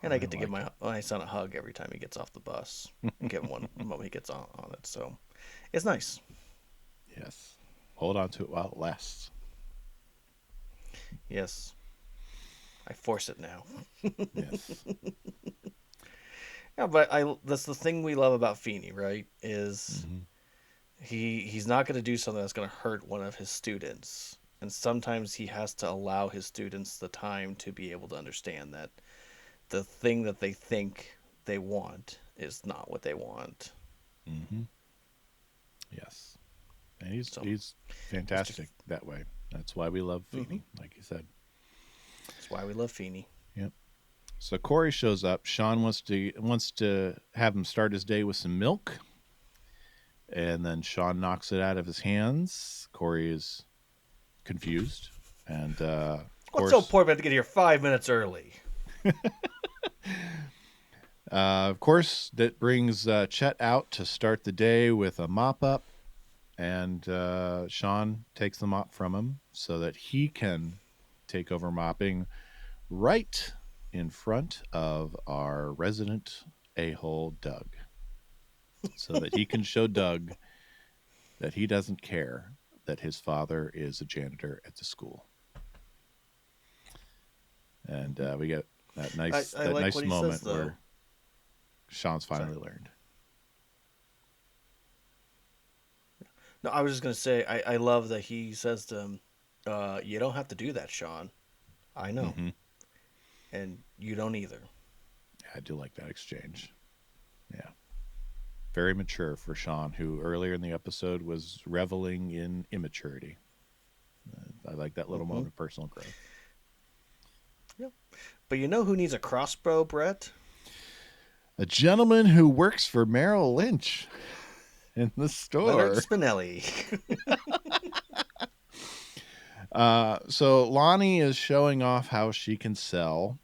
And I get to give my son a hug every time he gets off the bus. And give him one the moment he gets on it. So it's nice. Yes. Hold on to it while it lasts. Yes. I force it now. Yes. Yeah, but that's the thing we love about Feeney, right? Is he's not going to do something that's going to hurt one of his students. And sometimes he has to allow his students the time to be able to understand that the thing that they think they want is not what they want. Yes. And he's fantastic that way. That's why we love Feeney, like you said. That's why we love Feeney. Yep. So Corey shows up. Shawn wants to have him start his day with some milk. And then Shawn knocks it out of his hands. Corey is confused And What's so important about to get here 5 minutes early? Of course, that brings Chet out to start the day with a mop up, and Shawn takes the mop from him so that he can take over mopping right in front of our resident a-hole, Doug, so that he can show Doug that he doesn't care that his father is a janitor at the school. And we get that nice I like nice what he moment says, though. where Shawn's finally learned. No, I was just going to say, I love that he says to him, you don't have to do that, Shawn. I know. Mm-hmm. And you don't either. I do like that exchange. Yeah. Very mature for Shawn, who earlier in the episode was reveling in immaturity. I like that little moment of personal growth. Yep. But you know who needs a crossbow, Brett? A gentleman who works for Merrill Lynch in the store. Leonard Spinelli. So Lonnie is showing off how she can sell.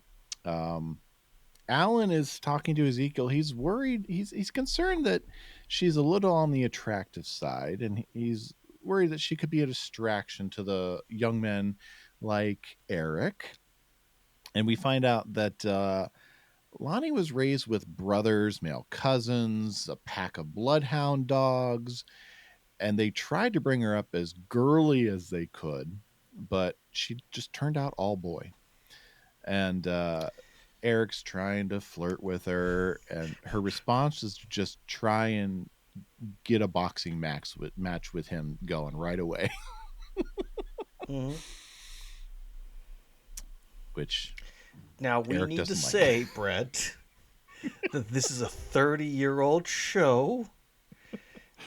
Alan is talking to Ezekiel. He's worried. He's concerned that she's a little on the attractive side, and he's worried that she could be a distraction to the young men like Eric. And we find out that Lonnie was raised with brothers, male cousins, a pack of bloodhound dogs, and they tried to bring her up as girly as they could, but she just turned out all boy. And Eric's trying to flirt with her, and her response is to just try and get a boxing match with him going right away. Mm-hmm. Which now we Eric need to doesn't like. say, Brett, that this is a 30-year-old show,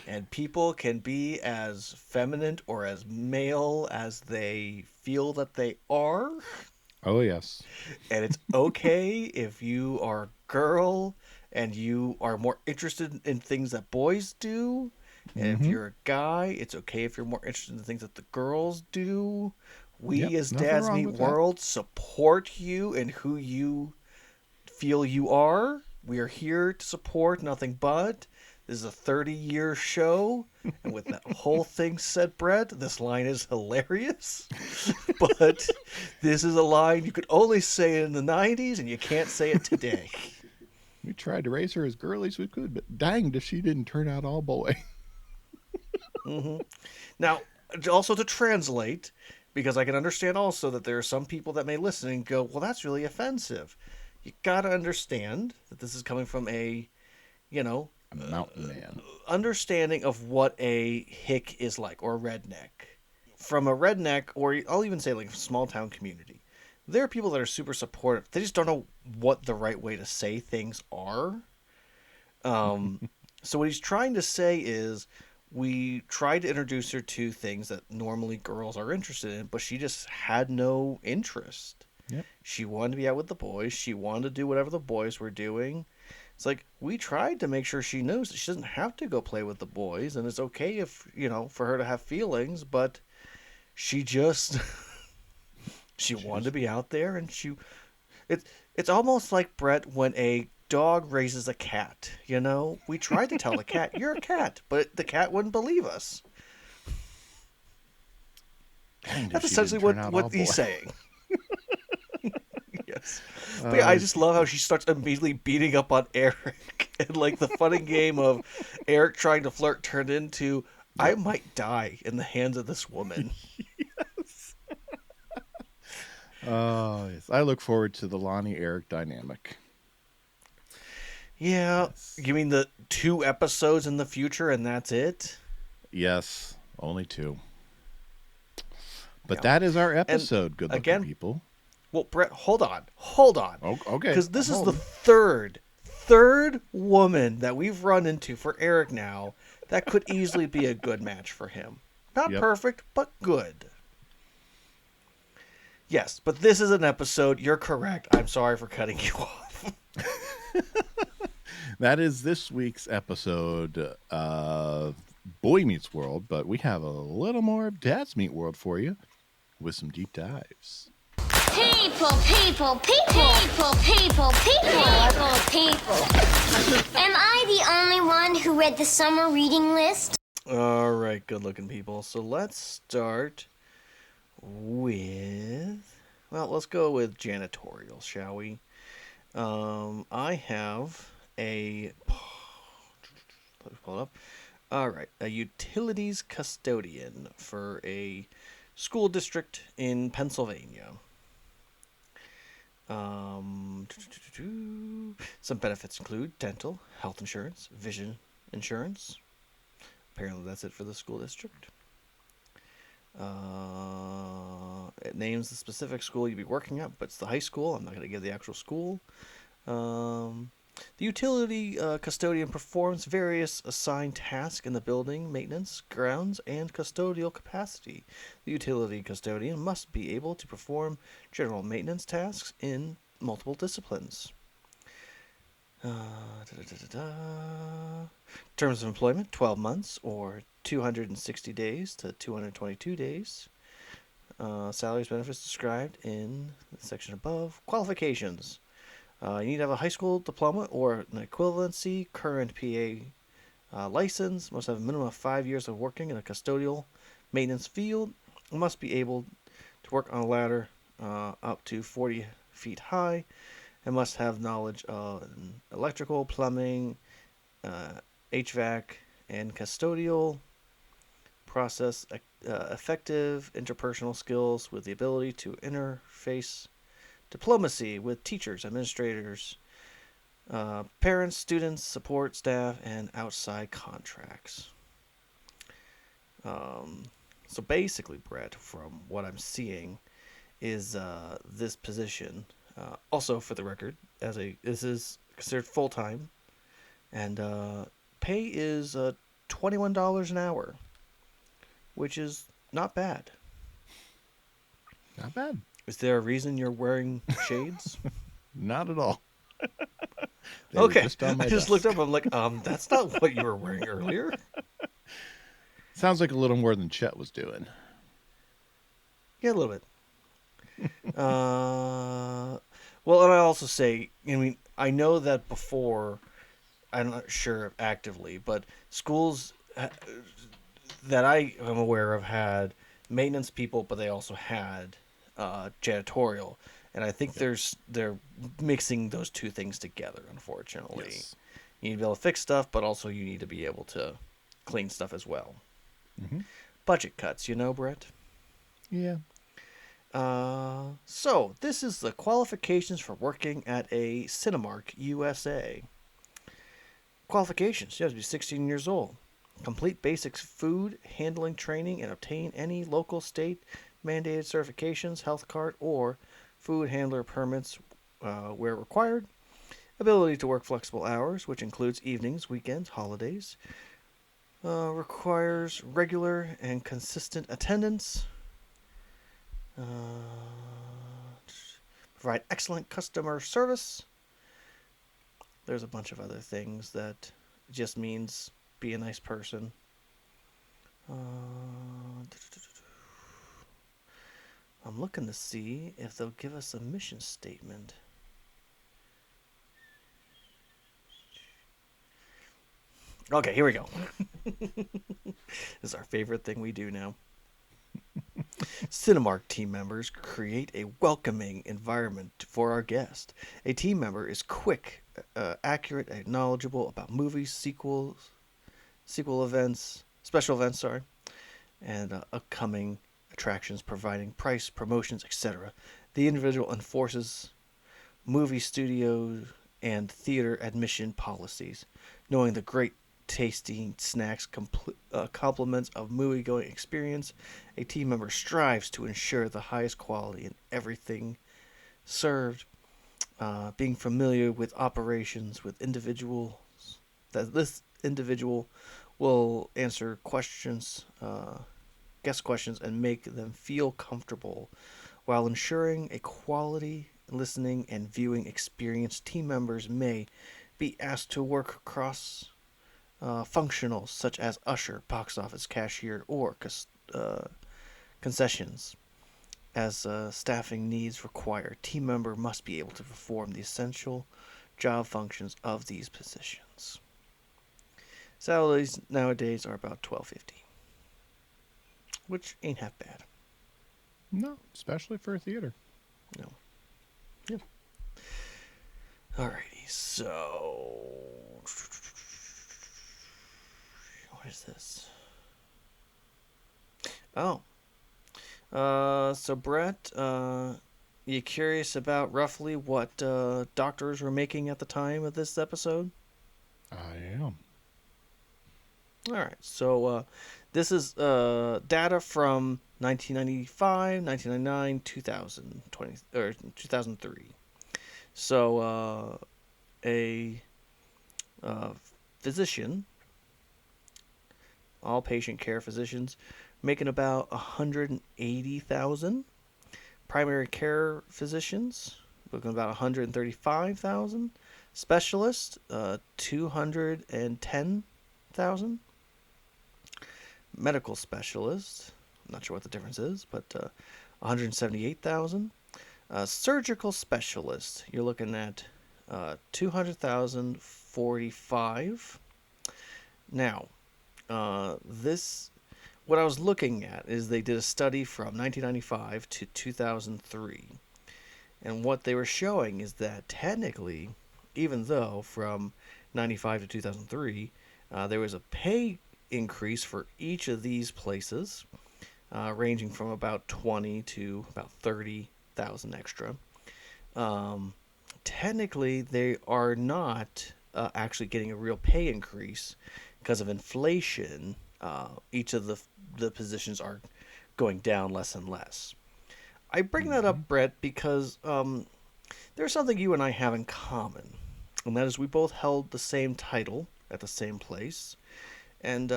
and people can be as feminine or as male as they feel that they are. Oh, yes. And it's okay if you are a girl and you are more interested in things that boys do. And if you're a guy, it's okay if you're more interested in the things that the girls do. We as nothing Dads wrong Meet with that. World support you and who you feel you are. We are here to support nothing but. This is a 30-year show. And with that whole thing said, Brett, this line is hilarious. But this is a line you could only say in the 90s, and you can't say it today. We tried to raise her as girly as we could, but danged if she didn't turn out all boy. Now, also to translate, because I can understand also that there are some people that may listen and go, well, that's really offensive. You got to understand that this is coming from a Mountain man. understanding of what a hick is like, or a redneck. From a redneck, or I'll even say like a small town community, there are people that are super supportive. They just don't know what the right way to say things are. So what he's trying to say is, we tried to introduce her to things that normally girls are interested in, but she just had no interest. Yep. She wanted to be out with the boys. She wanted to do whatever the boys were doing. It's like, we tried to make sure she knows that she doesn't have to go play with the boys, and it's okay if, for her to have feelings, but she just, she wanted to be out there, and it's almost like, Brett, when a dog raises a cat, We tried to tell the cat, you're a cat, but the cat wouldn't believe us. That's essentially what he's saying. Yes. But yeah, I just love how she starts immediately beating up on Eric. And like the funny game of Eric trying to flirt turned into, I might die in the hands of this woman. Yes. Oh, yes. I look forward to the Lonnie Eric dynamic. Yeah. Yes. You mean the 2 episodes in the future and that's it? Yes. Only 2. But that is our episode, good looking people. Well, Brett, hold on. Oh, okay. Because this is the third woman that we've run into for Eric now that could easily be a good match for him. Not perfect, but good. Yes, but this is an episode. You're correct. I'm sorry for cutting you off. That is this week's episode of Boy Meets World, but we have a little more of Dads Meet World for you. with some deep dives. People, people, people, people, people, people, people. Am I the only one who read the summer reading list? All right, good-looking people. So let's start with... Well, let's go with janitorial, shall we? I have a... Let me pull it up. All right, a utilities custodian for a school district in Pennsylvania. Some benefits include dental, health insurance, vision insurance. Apparently that's it for the school district. It names the specific school you'd be working at, but it's the high school. I'm not going to give the actual school. The utility custodian performs various assigned tasks in the building, maintenance, grounds, and custodial capacity. The utility custodian must be able to perform general maintenance tasks in multiple disciplines. Terms of employment, 12 months or 260 days to 222 days. Salaries, benefits described in the section above. Qualifications. You need to have a high school diploma or an equivalency, current PA license, must have a minimum of 5 years of working in a custodial maintenance field, must be able to work on a ladder up to 40 feet high, and must have knowledge of electrical, plumbing, HVAC, and custodial process, effective interpersonal skills with the ability to interface diplomacy with teachers, administrators, parents, students, support staff, and outside contracts. So basically, Brett, from what I'm seeing, is this position. Also, for the record, this is considered full time, and pay is $21 an hour, which is not bad. Not bad. Is there a reason you're wearing shades? Not at all. Okay. Just on my I just desk. looked up. I'm like, that's not what you were wearing earlier. Sounds like a little more than Chet was doing. Yeah, a little bit. Well, and I also say, I know that before, I'm not sure actively, but schools that I am aware of had maintenance people, but they also had janitorial, and I think they're mixing those two things together. Unfortunately, Yes. you need to be able to fix stuff, but also you need to be able to clean stuff as well. Mm-hmm. Budget cuts, Brett. Yeah. So this is the qualifications for working at a Cinemark USA. Qualifications: you have to be 16 years old. Complete basic food handling training and obtain any local, state mandated certifications, health card, or food handler permits where required. Ability to work flexible hours, which includes evenings, weekends, holidays. Requires regular and consistent attendance. Provide excellent customer service. There's a bunch of other things that just means be a nice person. I'm looking to see if they'll give us a mission statement. Okay, here we go. This is our favorite thing we do now. Cinemark team members create a welcoming environment for our guest. A team member is quick, accurate, and knowledgeable about movies, special events, and upcoming attractions, providing price, promotions, etc. The individual enforces movie studio and theater admission policies, knowing the great tasting snacks complements of movie-going experience. A team member strives to ensure the highest quality in everything served. Being familiar with operations with individuals, that this individual will answer questions, guest questions, and make them feel comfortable while ensuring a quality listening and viewing experience. Team members may be asked to work across functionals such as usher, box office, cashier, or concessions. as staffing needs require. A team member must be able to perform the essential job functions of these positions. Salaries nowadays are about $12.50, which ain't half bad. No, especially for a theater. No. Yep. Alrighty, so what is this? Oh. So Brett, you curious about roughly what doctors were making at the time of this episode? I am. Alright, so this is data from 1995, 1999, 2020, or 2003. So a physician, all patient care physicians, making about 180,000. Primary care physicians looking about 135,000. Specialists 210,000. Medical specialists, I'm not sure what the difference is, but 178,000. Surgical specialist, you're looking at 200,045. Now, what I was looking at is they did a study from 1995 to 2003. And what they were showing is that technically, even though from 95 to 2003, there was a pay increase for each of these places, ranging from about 20 to about 30,000 extra. Technically, they are not actually getting a real pay increase because of inflation. Each of the positions are going down less and less. I bring that up, Brett, because there's something you and I have in common, and that is we both held the same title at the same place. And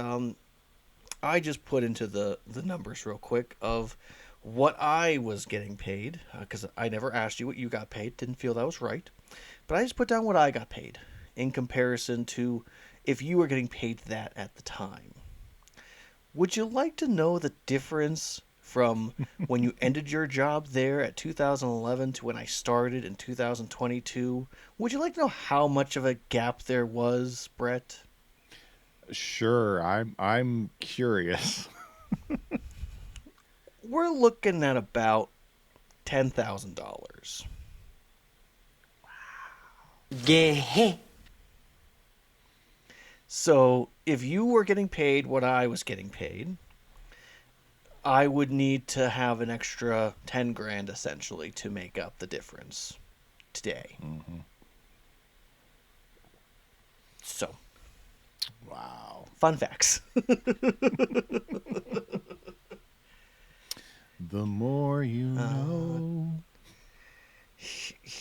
I just put into the numbers real quick of what I was getting paid, because I never asked you what you got paid, didn't feel that was right. But I just put down what I got paid in comparison to if you were getting paid that at the time. Would you like to know the difference from when you ended your job there at 2011 to when I started in 2022? Would you like to know how much of a gap there was, Brett? Sure, I'm curious. We're looking at about $10,000. Yeah. So if you were getting paid what I was getting paid, I would need to have an extra 10 grand essentially to make up the difference today. Mm-hmm. So, Wow. fun facts. The more you know.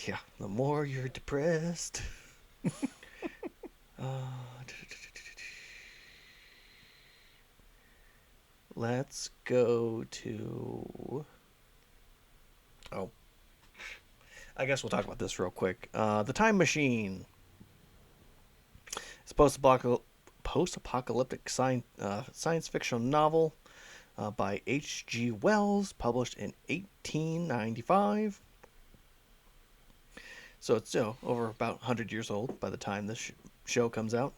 Yeah, the more you're depressed. Let's go to... Oh. I guess we'll talk about this real quick. The Time Machine. It's a post-apocalyptic science fiction novel by H.G. Wells, published in 1895. So it's over about 100 years old by the time this show comes out.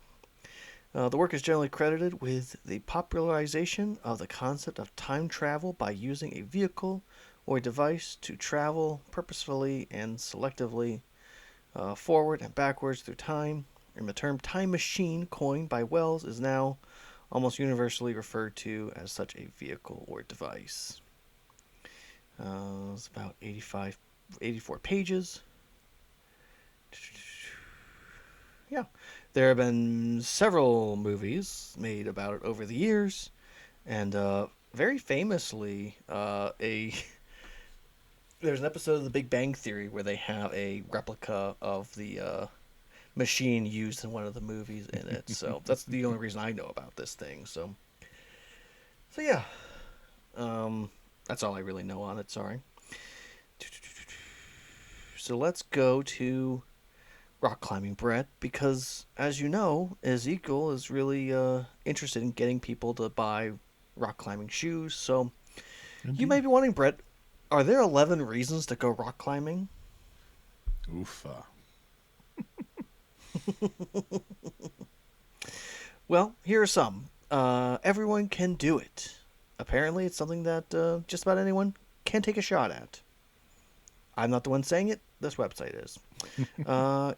The work is generally credited with the popularization of the concept of time travel by using a vehicle or a device to travel purposefully and selectively forward and backwards through time. And the term time machine, coined by Wells, is now almost universally referred to as such a vehicle or device. It's about 84 pages. Yeah, there have been several movies made about it over the years, and very famously, there's an episode of The Big Bang Theory where they have a replica of the machine used in one of the movies in it. So that's the only reason I know about this thing. So yeah, that's all I really know on it. Sorry. So let's go to rock climbing, Brett, because as you know, Ezekiel is really interested in getting people to buy rock climbing shoes. So you may be wondering, Brett, Are there 11 reasons to go rock climbing? Oofa. Well, here are some. Everyone can do it. Apparently, it's something that just about anyone can take a shot at. I'm not the one saying it. This website is.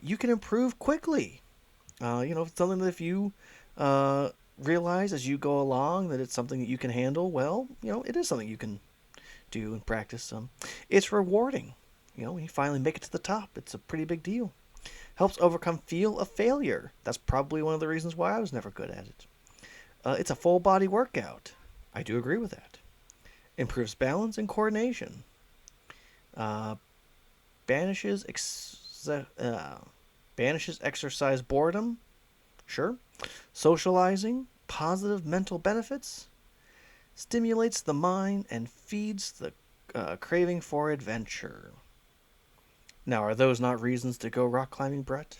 You can improve quickly. It's something that if you realize as you go along that it's something that you can handle, well, it is something you can do and practice. It's rewarding. When you finally make it to the top, it's a pretty big deal. Helps overcome feel of failure. That's probably one of the reasons why I was never good at it. It's a full body workout. I do agree with that. Improves balance and coordination. Banishes exercise boredom. Sure. Socializing. Positive mental benefits. Stimulates the mind and feeds the craving for adventure. Now, are those not reasons to go rock climbing, Brett?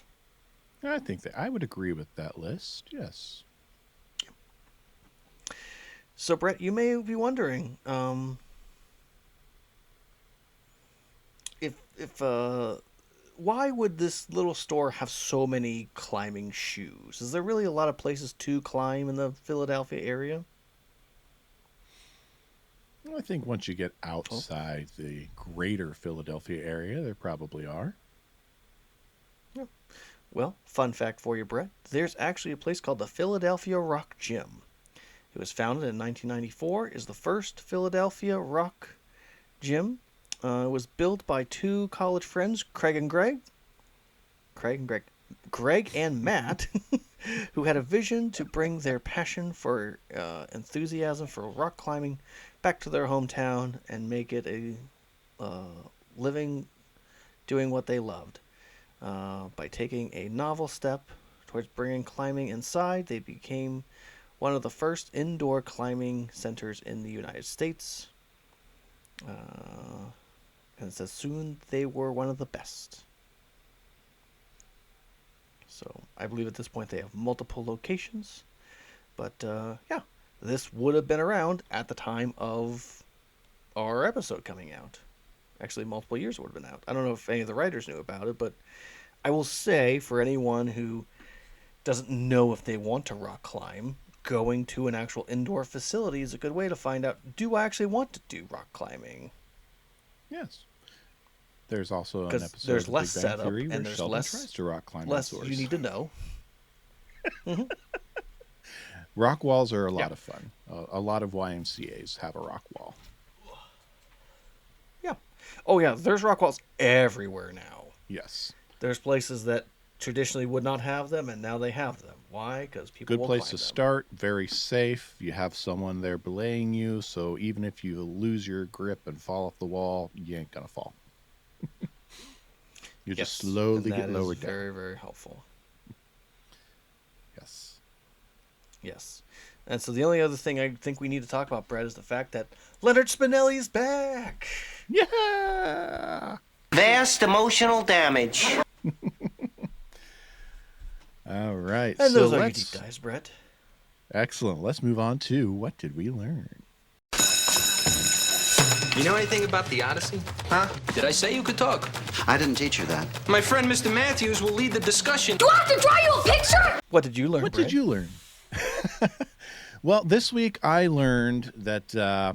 I think that I would agree with that list. Yes. So, Brett, you may be wondering, if why would this little store have so many climbing shoes? Is there really a lot of places to climb in the Philadelphia area? I think once you get outside the greater Philadelphia area, there probably are. Yeah. Well, fun fact for you, Brett. There's actually a place called the Philadelphia Rock Gym. It was founded in 1994. Is the first Philadelphia rock gym. It was built by two college friends, Greg and Matt, who had a vision to bring their passion for enthusiasm for rock climbing back to their hometown and make it a living doing what they loved. By taking a novel step towards bringing climbing inside, they became one of the first indoor climbing centers in the United States. And it says soon they were one of the best. So I believe at this point they have multiple locations. But yeah, this would have been around at the time of our episode coming out. Actually, multiple years it would have been out. I don't know if any of the writers knew about it, but I will say for anyone who doesn't know if they want to rock climb, going to an actual indoor facility is a good way to find out, do I actually want to do rock climbing? Yes. There's also an episode there's of less Big Bang setup Theory where and there's Sheldon less tries to rock climb less outdoors. you need to know. Rock walls are a lot of fun. A lot of YMCAs have a rock wall. Yeah. Oh yeah, there's rock walls everywhere now. Yes. There's places that traditionally would not have them, and now they have them. Why? Because people Good will place climb to them. start. Very safe. You have someone there belaying you, so even if you lose your grip and fall off the wall, you ain't gonna fall. You just slowly get lowered down. Very, very helpful. Yes. Yes. And so the only other thing I think we need to talk about, Brett, is the fact that Leonard Spinelli is back. Yeah. Vast emotional damage. All right. And so those are your let's. deep dives, Brett. Excellent. Let's move on to what did we learn? You know anything about the Odyssey? Huh? Did I say you could talk? I didn't teach you that. My friend Mr. Matthews will lead the discussion. Do I have to draw you a picture? What did you learn, What Brett? did you learn? Well, this week I learned that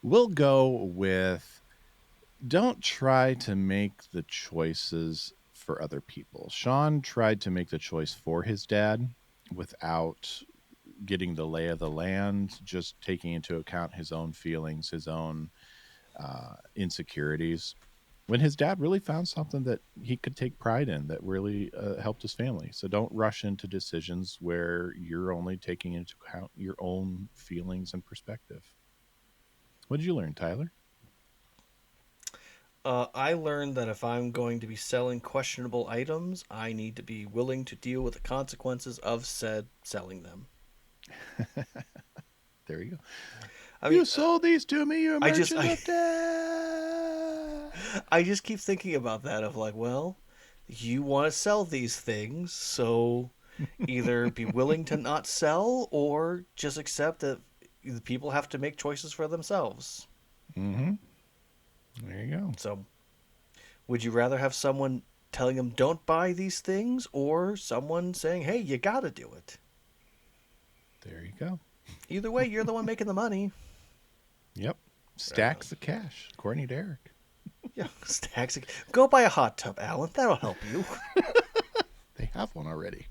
we'll go with don't try to make the choices for other people. Shawn tried to make the choice for his dad without getting the lay of the land, just taking into account his own feelings, his own insecurities, when his dad really found something that he could take pride in that really helped his family. So don't rush into decisions where you're only taking into account your own feelings and perspective. What did you learn, Tyler? I learned that if I'm going to be selling questionable items, I need to be willing to deal with the consequences of said selling them. There you go. I mean, you sold these to me, you I merchant just- of death. I just keep thinking about that of like, well, you want to sell these things, so either be willing to not sell or just accept that the people have to make choices for themselves. Mm-hmm. There you go. So, would you rather have someone telling them don't buy these things or someone saying, hey, you got to do it? There you go. Either way, you're the one making the money. Yep. Stacks of cash, according to Eric. Yeah, stacks. Go buy a hot tub, Alan. That'll help you. They have one already.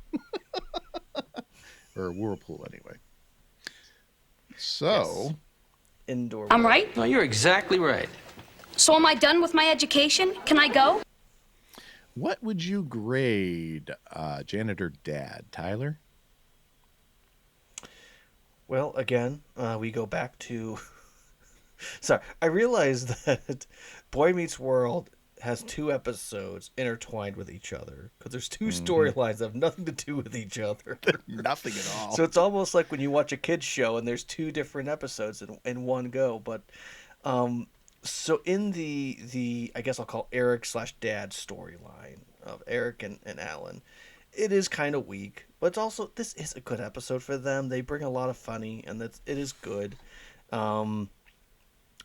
Or a whirlpool, anyway. So, Yes. Indoor. I'm right? No, you're exactly right. So am I done with my education? Can I go? what would you grade Janitor Dad, Tyler? Well, again, we go back to. Sorry, I realized that Boy Meets World has 2 episodes intertwined with each other because there's 2 storylines that have nothing to do with each other. Nothing at all. So it's almost like when you watch a kids show and there's 2 different episodes in one go. But so in the I guess I'll call Eric/Dad storyline of Eric and Alan, it is kind of weak, but it's also, this is a good episode for them. They bring a lot of funny, and it is good.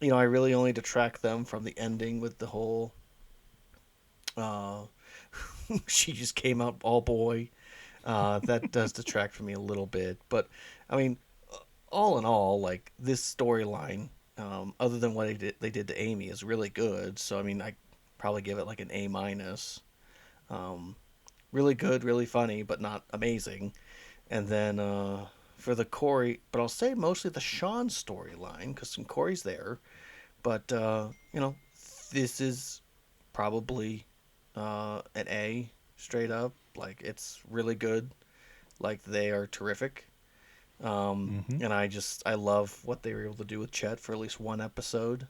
You know, I really only detract them from the ending with the whole she just came out all boy. That does detract from me a little bit, but I mean, all in all, like, this storyline, other than what they did to Amy, is really good. So I mean, I probably give it like an A minus. Really good, really funny, but not amazing. And then for the Corey, but I'll say mostly the Shawn storyline, because some Corey's there. But you know, this is probably an A straight up. Like, it's really good. Like, they are terrific. And I love what they were able to do with Chet for at least one episode.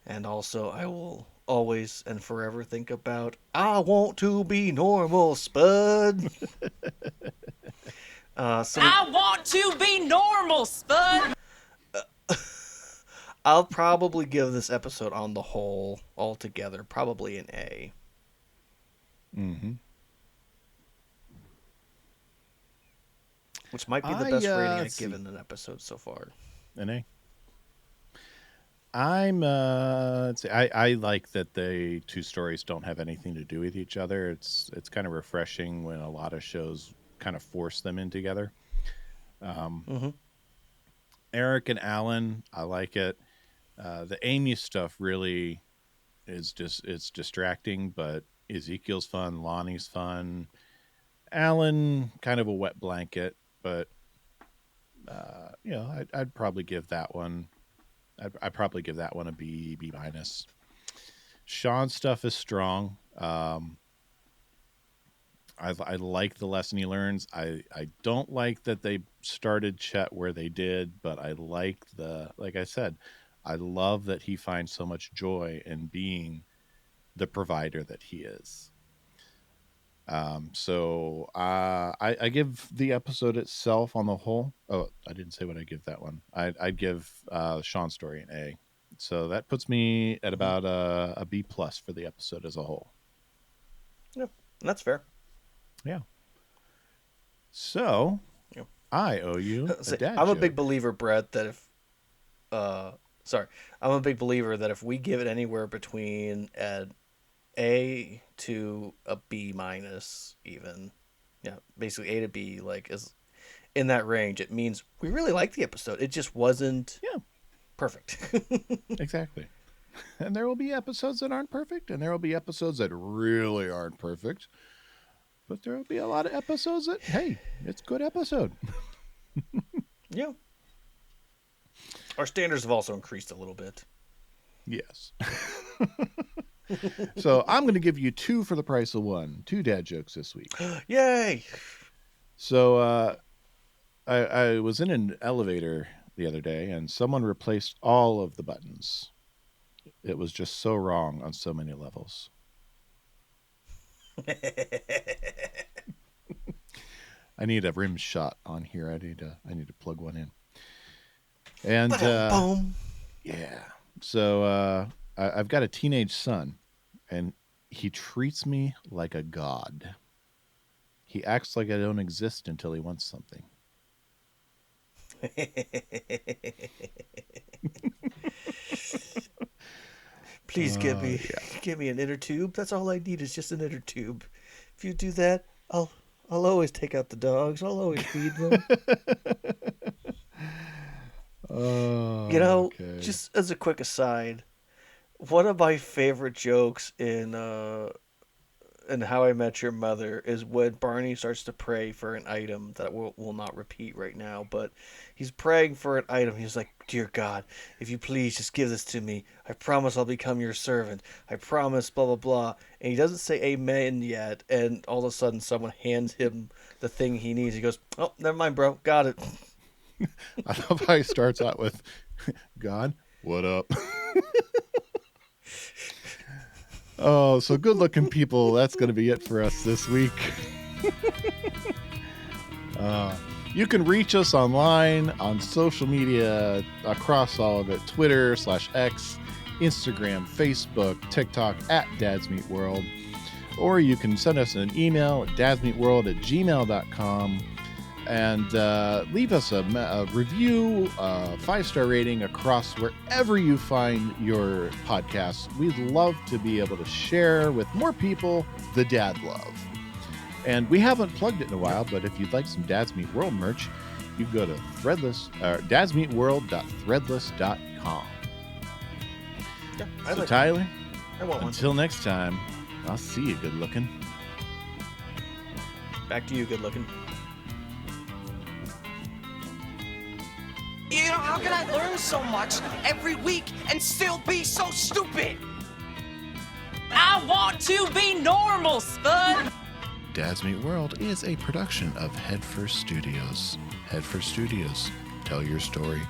And also, I will always and forever think about, I want to be normal, Spud. I want to be normal, Spud. I'll probably give this episode on the whole, altogether, probably an A. Mm-hmm. Which might be the best rating I've given an episode so far. An A. I like that the 2 stories don't have anything to do with each other. It's kind of refreshing when a lot of shows kind of force them in together. Eric and Alan, I like it. The Amy stuff really is it's distracting, but Ezekiel's fun, Lonnie's fun. Alan, kind of a wet blanket, but you know, I'd probably give that one. I'd probably give that one a B minus. Shawn's stuff is strong. I like the lesson he learns. I don't like that they started Chet where they did, but I like like I said, I love that he finds so much joy in being the provider that he is. So I give the episode itself on the whole. Oh, I didn't say what I give that one. I'd give Shawn's story an A. So that puts me at about a B plus for the episode as a whole. Yeah, that's fair. Yeah. So Yeah. I owe you a dad I'm a joke. big believer, Brett, that if I'm a big believer that if we give it anywhere between an A to a B minus, even, yeah, basically A to B, like, is in that range, it means we really liked the episode. It just wasn't perfect. Exactly. And there will be episodes that aren't perfect, and there will be episodes that really aren't perfect. But there will be a lot of episodes that, hey, it's a good episode. Yeah. Our standards have also increased a little bit. Yes. So I'm going to give you 2 for the price of 1. 2 dad jokes this week. Yay! So I was in an elevator the other day, and someone replaced all of the buttons. It was just so wrong on so many levels. I need a rim shot on here. I need to plug one in. And yeah. So I've got a teenage son, and he treats me like a god. He acts like I don't exist until he wants something. Please give me an inner tube. That's all I need is just an inner tube. If you do that, I'll always take out the dogs. I'll always feed them. Okay. Just as a quick aside, one of my favorite jokes in How I Met Your Mother is when Barney starts to pray for an item that we'll not repeat right now, but he's praying for an item. He's like, "Dear God, if you please just give this to me. I promise I'll become your servant. I promise, blah, blah, blah." And he doesn't say amen yet, and all of a sudden someone hands him the thing he needs. He goes, "Oh, never mind, bro. Got it." I love how he starts out with, "God, what up?" Oh, so good-looking people. That's going to be it for us this week. You can reach us online on social media across all of it: Twitter/X, Instagram, Facebook, TikTok at dadsmeetworld. Or you can send us an email at dadsmeetworld@gmail.com and leave us a review, 5-star rating across wherever you find your podcasts. We'd love to be able to share with more people the dad love. And we haven't plugged it in a while, but if you'd like some Dads Meet World merch, you can go to dadsmeetworld.threadless.com. Yeah, So Tyler, I want one. until next time, I'll see you good looking. Back to you, good looking. You know, how can I learn so much every week and still be so stupid? I want to be normal, Spud. Dads Meet World is a production of Headfirst Studios. Headfirst Studios. Tell your story.